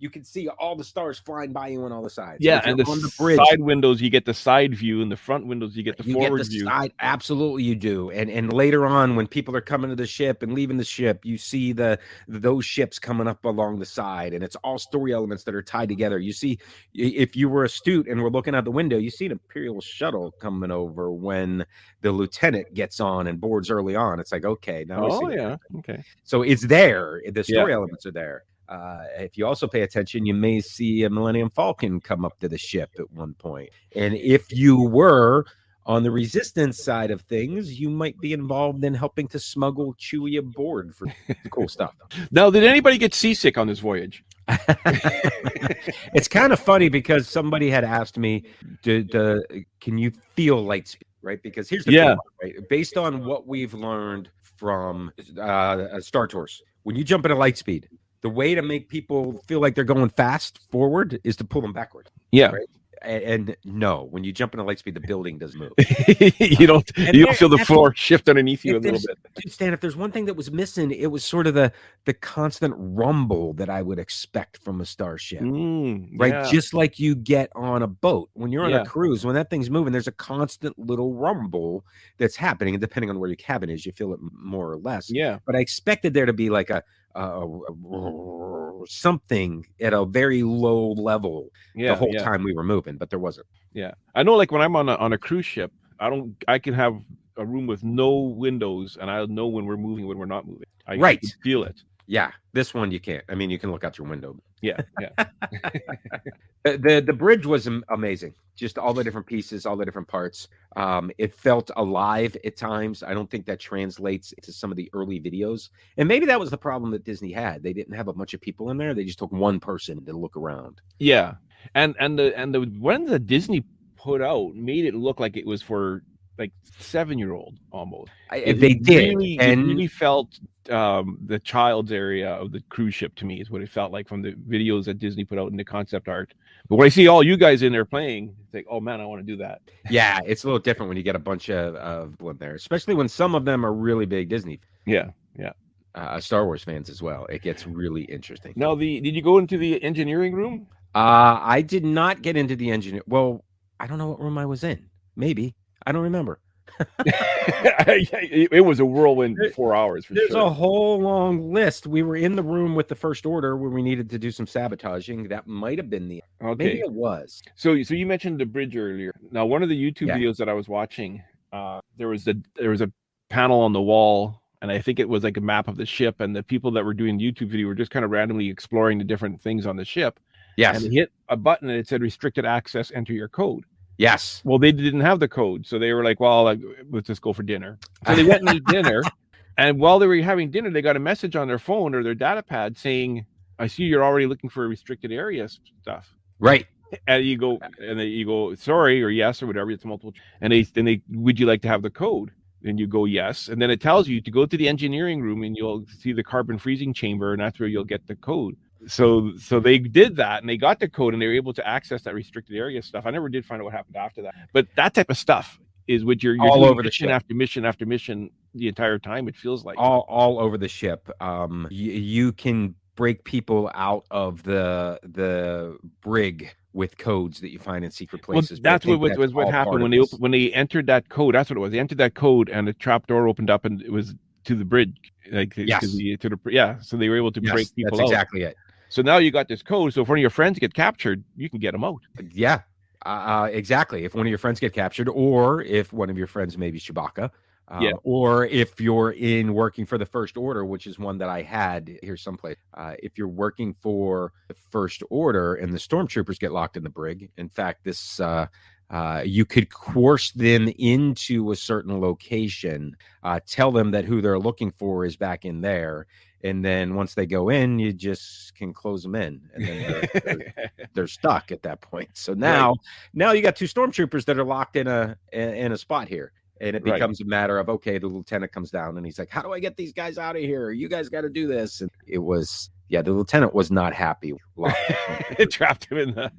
you can see all the stars flying by you on all the sides. Yeah, and on the bridge, side windows, you get the side view, and the front windows, you get the forward view. Side, absolutely, you do. And later on, when people are coming to the ship and leaving the ship, you see those ships coming up along the side, and it's all story elements that are tied together. You see, if you were astute and were looking out the window, you see an Imperial shuttle coming over when the lieutenant gets on and boards early on. It's like, okay, now we see okay. So it's there. The story elements are there. If you also pay attention, you may see a Millennium Falcon come up to the ship at one point. And if you were on the Resistance side of things, you might be involved in helping to smuggle Chewie aboard for cool stuff. Now, did anybody get seasick on this voyage? It's kind of funny because somebody had asked me, can you feel light speed? Right? Because here's the thing, right? Based on what we've learned from Star Tours, when you jump into light speed, the way to make people feel like they're going fast forward is to pull them backward. Yeah. Right? And no, when you jump into light speed, the building doesn't move. you don't feel the floor shift underneath you a little bit. Stan, if there's one thing that was missing, it was sort of the constant rumble that I would expect from a starship. Right? Yeah. Just like you get on a boat. When you're on a cruise, when that thing's moving, there's a constant little rumble that's happening. And depending on where your cabin is, you feel it more or less. Yeah. But I expected there to be like a something at a very low level the whole time we were moving, but there wasn't. Yeah, I know. Like when I'm on a cruise ship, I can have a room with no windows, and I'll know when we're moving, when we're not moving. I can feel it. Yeah, this one you can't. I mean, you can look out your window. Yeah. The bridge was amazing. Just all the different pieces, all the different parts. It felt alive at times. I don't think that translates to some of the early videos. And maybe that was the problem that Disney had. They didn't have a bunch of people in there. They just took one person to look around. Yeah, and the one that Disney put out made it look like it was for like 7-year-old almost. They did. It really felt the child's area of the cruise ship to me is what it felt like from the videos that Disney put out in the concept art. But when I see all you guys in there playing, it's like, oh man, I want to do that. Yeah, it's a little different when you get a bunch of people in there, especially when some of them are really big Disney. Yeah. Star Wars fans as well. It gets really interesting. Now, did you go into the engineering room? I did not get into the engineer. Well, I don't know what room I was in. Maybe. I don't remember. It was a whirlwind 4 hours for There's sure. a whole long list. We were in the room with the First Order where we needed to do some sabotaging. That might have been the maybe it was. So you mentioned the bridge earlier. Now, one of the YouTube Yeah. videos that I was watching, there was a panel on the wall, and I think it was like a map of the ship, and the people that were doing the YouTube video were just kind of randomly exploring the different things on the ship. Yes. And they hit a button and it said restricted access, enter your code. Yes. Well, they didn't have the code, so they were like, well, let's just go for dinner. So they went and ate dinner, and while they were having dinner, they got a message on their phone or their data pad saying, I see you're already looking for restricted area stuff. Right. And you go, sorry, or yes, or whatever. It's multiple. And they would you like to have the code? And you go, yes. And then it tells you to go to the engineering room and you'll see the carbon freezing chamber, and that's where you'll get the code. So they did that, and they got the code, and they were able to access that restricted area stuff. I never did find out what happened after that. But that type of stuff is what you're all doing over the ship after mission after mission the entire time. It feels like all over the ship. You can break people out of the brig with codes that you find in secret places. Well, that's what happened when they entered that code. That's what it was. They entered that code, and the trap door opened up, and it was to the bridge. Yes. So they were able to break people that's out. Exactly it. So now you got this code. So if one of your friends get captured, you can get them out. Yeah, exactly. If one of your friends get captured, or if one of your friends maybe Chewbacca, or if you're in working for the First Order, which is one that I had here someplace. If you're working for the First Order and the stormtroopers get locked in the brig, in fact, this you could coerce them into a certain location, tell them that who they're looking for is back in there. And then once they go in, you just can close them in, and then they're stuck at that point. So now you got two stormtroopers that are locked in a spot here, and it becomes a matter of, okay, the lieutenant comes down and he's like, "How do I get these guys out of here? You guys got to do this." And it was the lieutenant was not happy. Trapped him in the.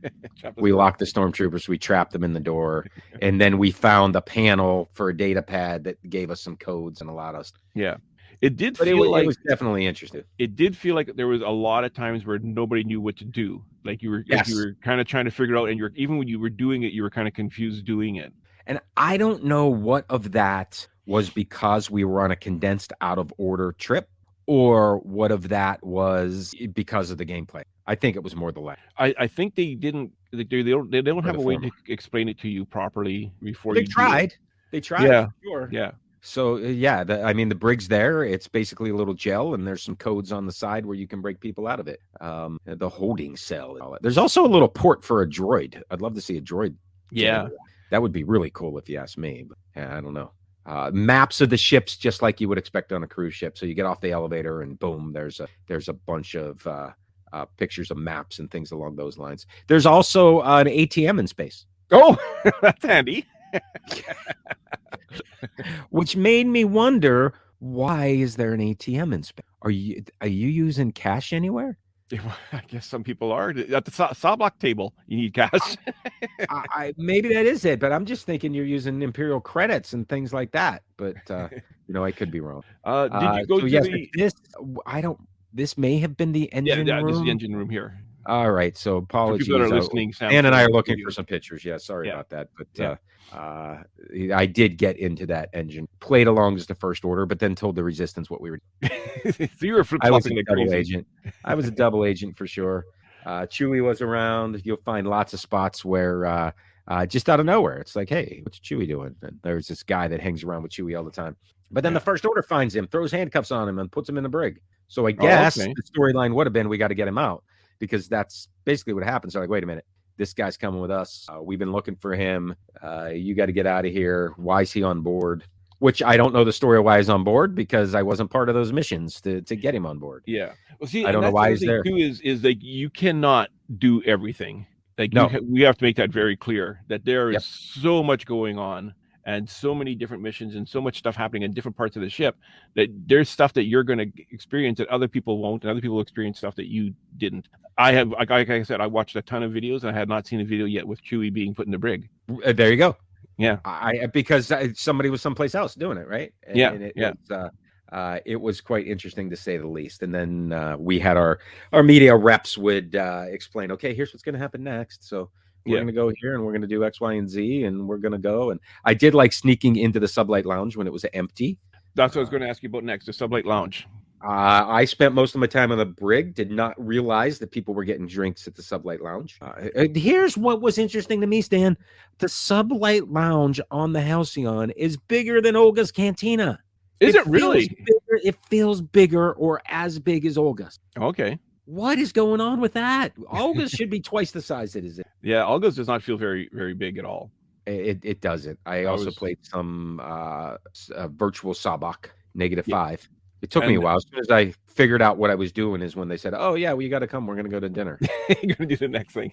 We locked the stormtroopers. We trapped them in the door, and then we found a panel for a data pad that gave us some codes and allowed us. Yeah. It did but feel it was definitely interesting. It did feel like there was a lot of times where nobody knew what to do. Like you were kind of trying to figure it out, and even when you were doing it, you were kind of confused doing it. And I don't know what of that was because we were on a condensed out of order trip, or what of that was because of the gameplay. I think it was more the latter. I think they didn't. They don't have a way to explain it to you properly before they tried. They tried. Yeah. Sure. Yeah. So the brig's there. It's basically a little gel, and there's some codes on the side where you can break people out of it. The holding cell. And all that. There's also a little port for a droid. I'd love to see a droid. Yeah, that would be really cool if you ask me. But I don't know. Maps of the ships, just like you would expect on a cruise ship. So you get off the elevator, and boom, there's a bunch of pictures of maps and things along those lines. There's also an ATM in space. Oh, that's handy. Which made me wonder, why is there an ATM in space? Are you using cash anywhere? I guess some people are. At the Sublight table, you need cash. Maybe that is it, but I'm just thinking you're using Imperial credits and things like that. But I could be wrong. Did you go to this? This may have been the engine room. Yeah, this is the engine room here. All right, so apologies. For people that are listening, Ann and I are looking for some pictures. Yeah, sorry about that. But I did get into that engine, played along as the First Order, but then told the Resistance what we were doing. So you were flip-flopping like double crazy. Agent. I was a double agent for sure. Chewie was around. You'll find lots of spots where just out of nowhere, it's like, hey, what's Chewie doing? And there's this guy that hangs around with Chewie all the time. But then the First Order finds him, throws handcuffs on him, and puts him in the brig. So I guess the storyline would have been, we got to get him out, because that's basically what happens. They're like, wait a minute, this guy's coming with us. We've been looking for him. You got to get out of here. Why is he on board? Which I don't know the story of why he's on board, because I wasn't part of those missions to get him on board. Yeah. Well, see, I don't know why he's there. Too is like, you cannot do everything. Like, we have to make that very clear, that there is so much going on, and so many different missions and so much stuff happening in different parts of the ship, that there's stuff that you're going to experience that other people won't, and other people experience stuff that you didn't. I have, like I said, I watched a ton of videos, and I had not seen a video yet with Chewie being put in the brig. There you go. Yeah. Because somebody was someplace else doing it, right? And it was quite interesting, to say the least. And then we had our media reps would explain, okay, here's what's going to happen next. So We're going to go here and we're going to do X, Y, and Z, and we're going to go. And I did like sneaking into the Sublight Lounge when it was empty. That's what I was going to ask you about next, the Sublight Lounge. I spent most of my time on the brig, did not realize that people were getting drinks at the Sublight Lounge. Here's what was interesting to me, Stan. The Sublight Lounge on the Halcyon is bigger than Olga's Cantina. Is it really? It feels bigger or as big as Olga's. Okay. What is going on with that? Olga's should be twice the size it is. Yeah, Olga's does not feel very, very big at all. It doesn't. I also played some virtual Sabak, -5. It took me a while. As soon as I figured out what I was doing is when they said, "Oh yeah, well, you got to come. We're going to go to dinner." You're going to do the next thing.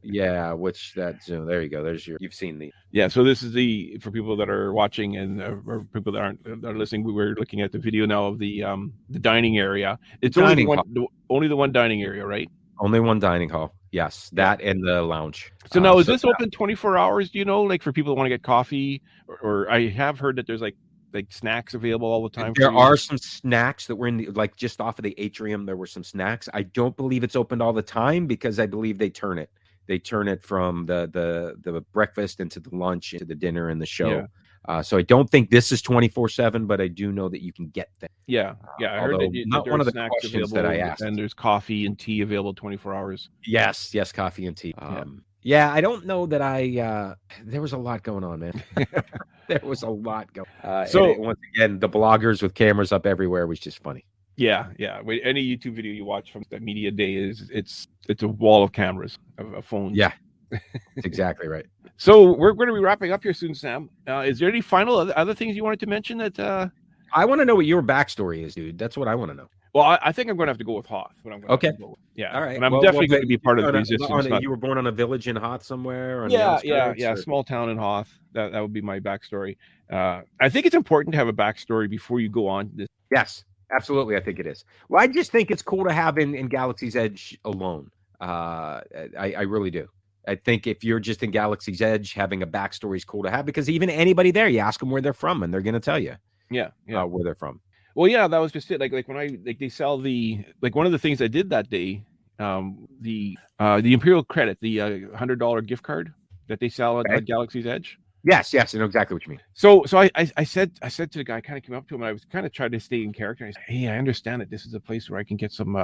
Yeah, which there you go. You've seen the. Yeah, so this is for people that are watching and or people that are listening. We were looking at the video now of the dining area. It's only the one dining area, right? Only one dining hall. Yes, that and the lounge. So now, is this open 24 hours? Do you know, like for people that want to get coffee, or I have heard that there's like snacks available all the time? There are some snacks that were in just off of the atrium. There were some snacks. I don't believe it's opened all the time because I believe they turn it. They turn it from the breakfast into the lunch, into the dinner and the show. Yeah. So I don't think this is 24/7, but I do know that you can get that. Yeah. I heard that not one of the questions that I asked. And there's coffee and tea available 24 hours. Yes, coffee and tea. Yeah, I don't know that there was a lot going on, man. There was a lot going on. So once again, the bloggers with cameras up everywhere was just funny. Yeah. Any YouTube video you watch from that media day it's a wall of cameras, of phones. Yeah, that's exactly right. So we're going to be wrapping up here soon, Sam. Is there any final other things you wanted to mention that? I want to know what your backstory is, dude. That's what I want to know. Well, I think I'm going to have to go with Hoth. Okay. Yeah. All right. And I'm definitely going to be part of the resistance. You were born on a village in Hoth somewhere? Yeah. Small town in Hoth. That would be my backstory. I think it's important to have a backstory before you go on this. Yes, absolutely. I think it is. Well, I just think it's cool to have in Galaxy's Edge alone. I really do. I think if you're just in Galaxy's Edge, having a backstory is cool to have because even anybody there, you ask them where they're from and they're going to tell you. Yeah. Where they're from. Well, yeah, that was just it. Like when they sell one of the things I did that day, the Imperial credit, the $100 gift card that they sell at Galaxy's Edge. Yes, I know exactly what you mean. So I said to the guy, I kind of came up to him and I was kind of trying to stay in character. I said, "Hey, I understand that this is a place where I can get some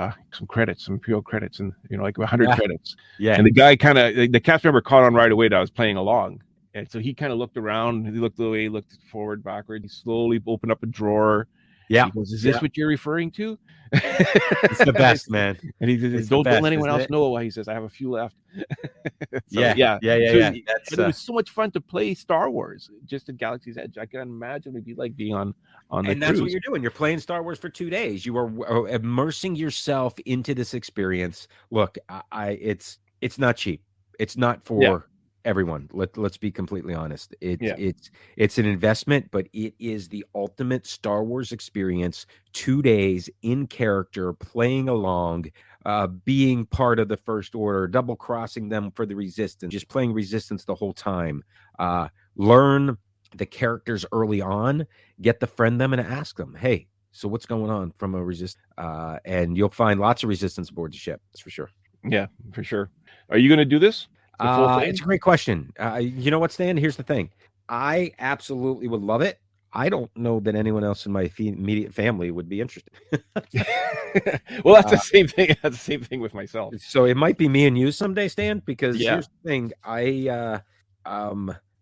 credits, some Imperial credits, and like 100 credits." Yeah. And the guy the cast member caught on right away that I was playing along. And so he kind of looked around, he looked away, he looked forward, backward, he slowly opened up a drawer. Yeah. He goes, "Is this what you're referring to?" It's the best, man. And he says, "Don't let anyone else know." He says, "I have a few left." Yeah. It was so much fun to play Star Wars just at Galaxy's Edge. I can imagine it'd be like being on the and that's what you're doing. You're playing Star Wars for 2 days. You are immersing yourself into this experience. Look, it's not cheap. It's not for everyone. Let's be completely honest. It's an investment, but it is the ultimate Star Wars experience. 2 days in character, playing along, being part of the First Order, double crossing them for the Resistance, just playing Resistance the whole time. Learn the characters early on, get to friend them and ask them, "Hey, so what's going on from a Resistance?" And you'll find lots of Resistance aboard the ship. That's for sure. Yeah, for sure. Are you going to do this? It's a great question. You know what, Stan? Here's the thing. I absolutely would love it. I don't know that anyone else in my immediate family would be interested. Well, that's the same thing. That's the same thing with myself. So it might be me and you someday, Stan, because here's the thing.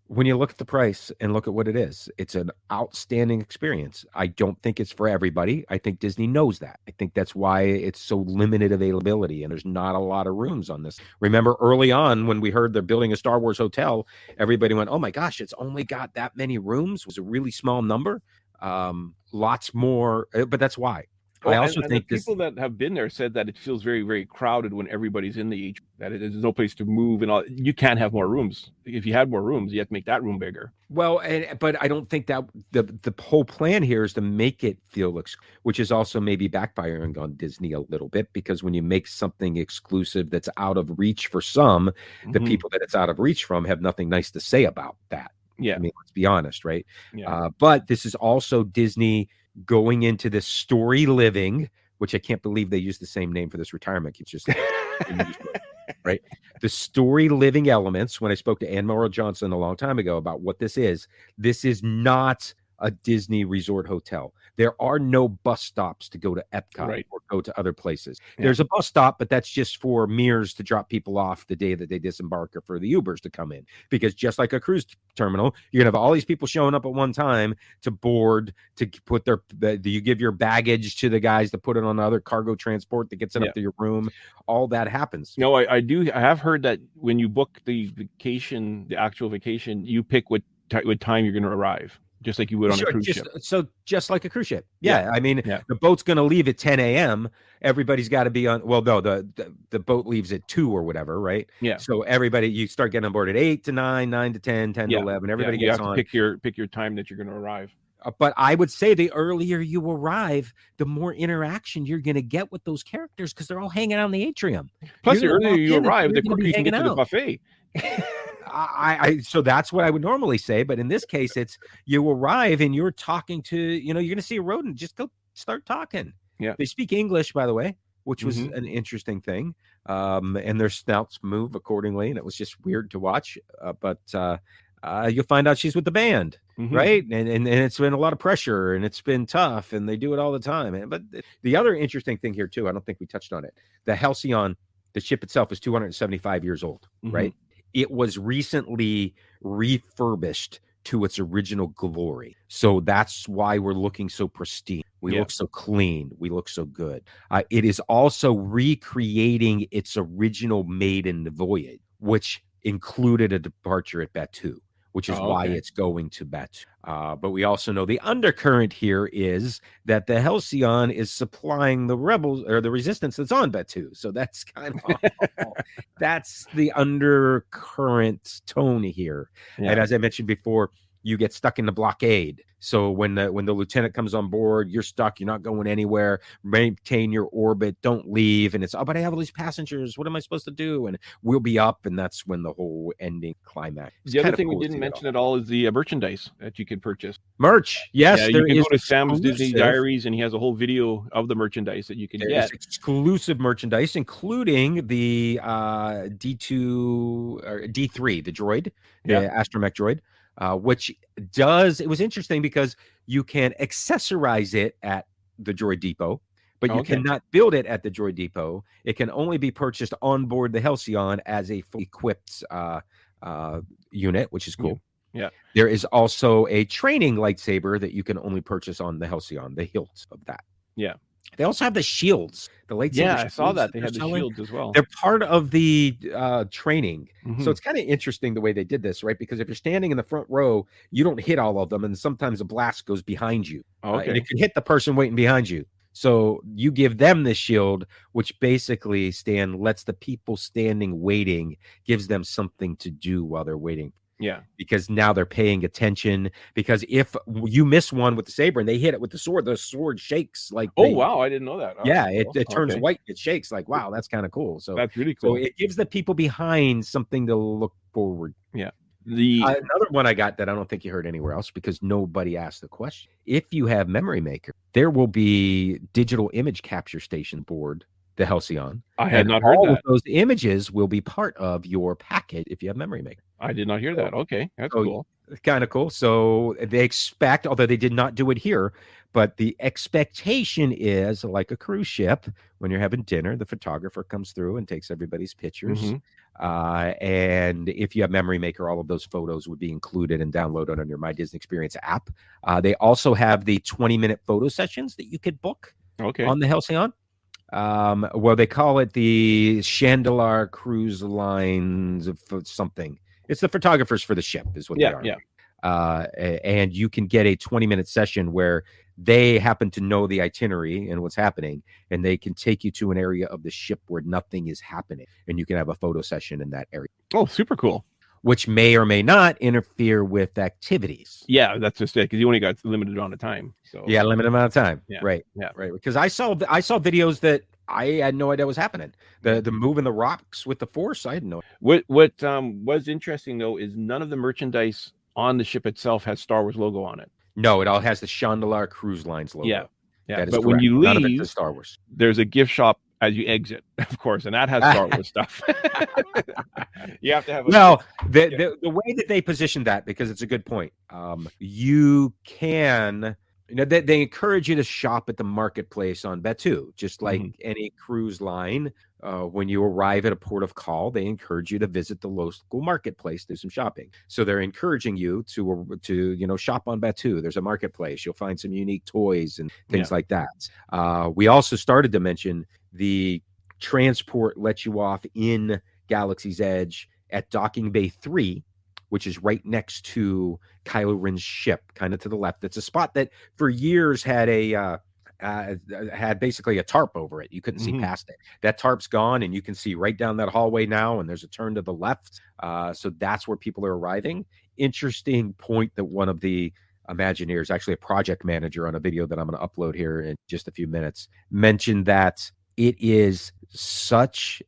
When you look at the price and look at what it is, it's an outstanding experience. I don't think it's for everybody. I think Disney knows that. I think that's why it's so limited availability and there's not a lot of rooms on this. Remember early on when we heard they're building a Star Wars hotel, everybody went, "Oh my gosh, it's only got that many rooms." It was a really small number. Lots more, but that's why. I also think the people that have been there said that it feels very, very crowded when everybody's in the that there's no place to move and all. You can't have more rooms. If you had more rooms, you have to make that room bigger. Well, but I don't think that the whole plan here is to make it feel which is also maybe backfiring on Disney a little bit, because when you make something exclusive that's out of reach for some, the people that it's out of reach from have nothing nice to say about that. Yeah, I mean, let's be honest, right? Yeah. But this is also Disney going into this story living, which I can't believe they use the same name for this retirement. It's just right? The story living elements, when I spoke to Ann Morrow Johnson a long time ago about what this is not a Disney resort hotel. There are no bus stops to go to Epcot or go to other places. There's a bus stop, but that's just for Mears to drop people off the day that they disembark, or for the Ubers to come in. Because just like a cruise terminal, you're going to have all these people showing up at one time to board, to put you give your baggage to the guys to put it on other cargo transport that gets it up to your room. All that happens. No, I have heard that when you book the actual vacation, you pick what time you're going to arrive. Just like you would on a cruise ship. So just like a cruise ship. Yeah. I mean, the boat's going to leave at 10 a.m. Everybody's got to be on. Well, no, the boat leaves at 2 or whatever, right? Yeah. So everybody, you start getting on board at 8 to 9, 9 to 10, 10 to 11. Everybody gets on. You have to pick your time that you're going to arrive. But I would say the earlier you arrive, the more interaction you're going to get with those characters, because they're all hanging out in the atrium. Plus, the earlier you arrive, the quicker you can get to the buffet. So that's what I would normally say, but in this case, it's you arrive and you're talking to, you're going to see a rodent, just go start talking. Yeah, they speak English, by the way, which was an interesting thing, and their snouts move accordingly, and it was just weird to watch. But you'll find out she's with the band, right? And it's been a lot of pressure, and it's been tough, and they do it all the time. But the other interesting thing here too, I don't think we touched on it. The Halcyon, the ship itself, is 275 years old, right? It was recently refurbished to its original glory. So that's why we're looking so pristine. We look so clean. We look so good. It is also recreating its original maiden voyage, which included a departure at Batuu, which is why it's going to Batuu. But we also know the undercurrent here is that the Halcyon is supplying the rebels or the resistance that's on Batuu. So that's kind of that's the undercurrent tone here. Yeah. And as I mentioned before, you get stuck in the blockade. So when the lieutenant comes on board, you're stuck. You're not going anywhere. Maintain your orbit. Don't leave. And it's, but I have all these passengers. What am I supposed to do? And we'll be up. And that's when the whole ending climax. The other thing we didn't mention at all is the merchandise that you can purchase. Merch. Yes. Yeah, you can go to Sam's Disney Diaries, and he has a whole video of the merchandise that you can get. Exclusive merchandise, including the D2 or D3, the droid, the astromech droid. Which it was interesting because you can accessorize it at the Droid Depot, but you cannot build it at the Droid Depot. It can only be purchased on board the Halcyon as a fully equipped unit, which is cool. Yeah. There is also a training lightsaber that you can only purchase on the Halcyon, the hilt of that. Yeah. They also have the shields, the lightsaber. Yeah, I saw that. They had the shields as well. They're part of the training. So it's kind of interesting the way they did this, right? Because if you're standing in the front row, you don't hit all of them. And sometimes a blast goes behind you. And it can hit the person waiting behind you. So you give them the shield, which basically, Stan, lets the people standing waiting, gives them something to do while they're waiting. Yeah, because now they're paying attention. Because if you miss one with the saber and they hit it with the sword shakes like. Wow, I didn't know that. It turns white. It shakes like, wow, that's kind of cool. So that's really cool. So it gives the people behind something to look forward. Yeah. Another one I got that I don't think you heard anywhere else because nobody asked the question. If you have Memory Maker, there will be digital image capture station board the Halcyon. I had not heard that. Of those images will be part of your packet if you have Memory Maker. I did not hear that. Okay, that's cool. Kind of cool. So they expect, although they did not do it here, but the expectation is like a cruise ship. When you're having dinner, the photographer comes through and takes everybody's pictures. And if you have Memory Maker, all of those photos would be included and downloaded on your My Disney Experience app. They also have the 20-minute photo sessions that you could book on the Halcyon. Well, they call it the Chandelier Cruise Lines of something. It's the photographers for the ship is what they are. Yeah. And you can get a 20-minute session where they happen to know the itinerary and what's happening, and they can take you to an area of the ship where nothing is happening, and you can have a photo session in that area. Oh, super cool. Which may or may not interfere with activities. Yeah, that's just it, because you only got a limited amount of time. So limited amount of time. Yeah. Right. Yeah. Right. Because I saw videos that I had no idea was happening. The moving the rocks with the Force, I didn't know. What was interesting though is none of the merchandise on the ship itself has Star Wars logo on it. No, it all has the Chandelier Cruise Lines logo. Yeah. Yeah, but when you leave, Star Wars. There's a gift shop as you exit, of course, and that has Star Wars stuff. You have to have. The way that they positioned that, because it's a good point. You can. They encourage you to shop at the marketplace on Batuu, just like any cruise line. When you arrive at a port of call, they encourage you to visit the local marketplace, do some shopping. So they're encouraging you to shop on Batuu. There's a marketplace. You'll find some unique toys and things like that. We also started to mention the transport lets you off in Galaxy's Edge at Docking Bay 3, which is right next to Kylo Ren's ship, kind of to the left. It's a spot that for years had had basically a tarp over it. You couldn't see past it. That tarp's gone, and you can see right down that hallway now, and there's a turn to the left. So that's where people are arriving. Interesting point that one of the Imagineers, actually a project manager on a video that I'm going to upload here in just a few minutes, mentioned that it is such...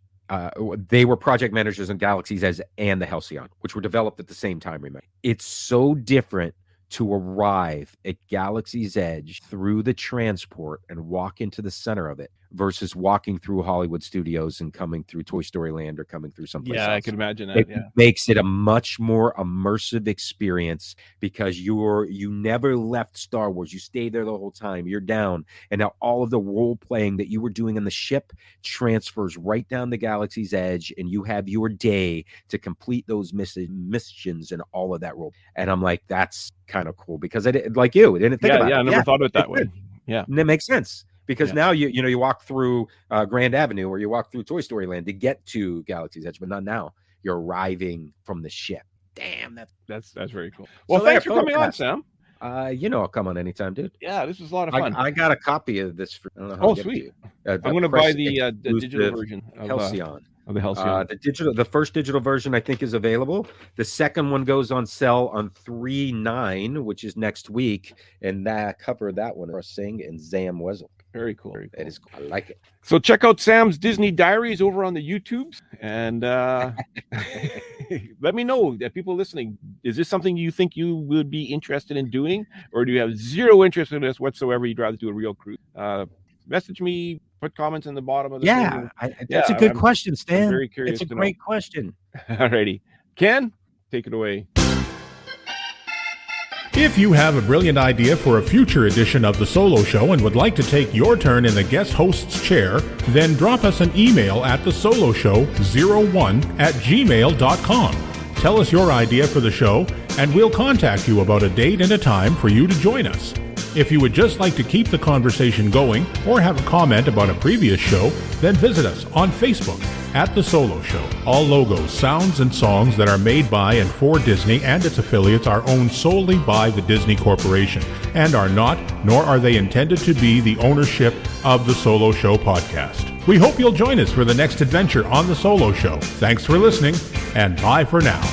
they were project managers in Galaxy's Edge and the Halcyon, which were developed at the same time. Remember, it's so different to arrive at Galaxy's Edge through the transport and walk into the center of it versus walking through Hollywood Studios and coming through Toy Story Land or coming through someplace else. I can imagine that. It makes it a much more immersive experience because you never left Star Wars. You stayed there the whole time. You're down. And now all of the role playing that you were doing in the ship transfers right down the Galaxy's Edge, and you have your day to complete those missions and all of that role. And I'm like, that's kind of cool because I didn't think about it. I never thought of it that way. Yeah. And it makes sense. Because now you walk through Grand Avenue or you walk through Toy Story Land to get to Galaxy's Edge, but not now. You're arriving from the ship. Damn, that's very cool. Well, thanks for coming on, Sam. I'll come on anytime, dude. Yeah, this was a lot of fun. I got a copy of this. I don't know how sweet. I'm going to buy the digital version of Halcyon. Of the Halcyon. The first digital version I think is available. The second one goes on sale on 3/9, which is next week, and that covered that one. Singh and Zam Wezel. Very cool. It is cool. I like it. So check out Sam's Disney Diaries over on the YouTubes, and let me know that people listening. Is this something you think you would be interested in doing, or do you have zero interest in this whatsoever? You'd rather do a real cruise? Message me. Put comments in the bottom of the video. That's a good question, Stan. I'm very curious. It's a great question. Alrighty, Ken, take it away. If you have a brilliant idea for a future edition of The Solo Show and would like to take your turn in the guest host's chair, then drop us an email at thesoloshow01@gmail.com. Tell us your idea for the show, and we'll contact you about a date and a time for you to join us. If you would just like to keep the conversation going or have a comment about a previous show, then visit us on Facebook at The Solo Show. All logos, sounds, and songs that are made by and for Disney and its affiliates are owned solely by the Disney Corporation and are not, nor are they intended to be, the ownership of The Solo Show podcast. We hope you'll join us for the next adventure on The Solo Show. Thanks for listening, and bye for now.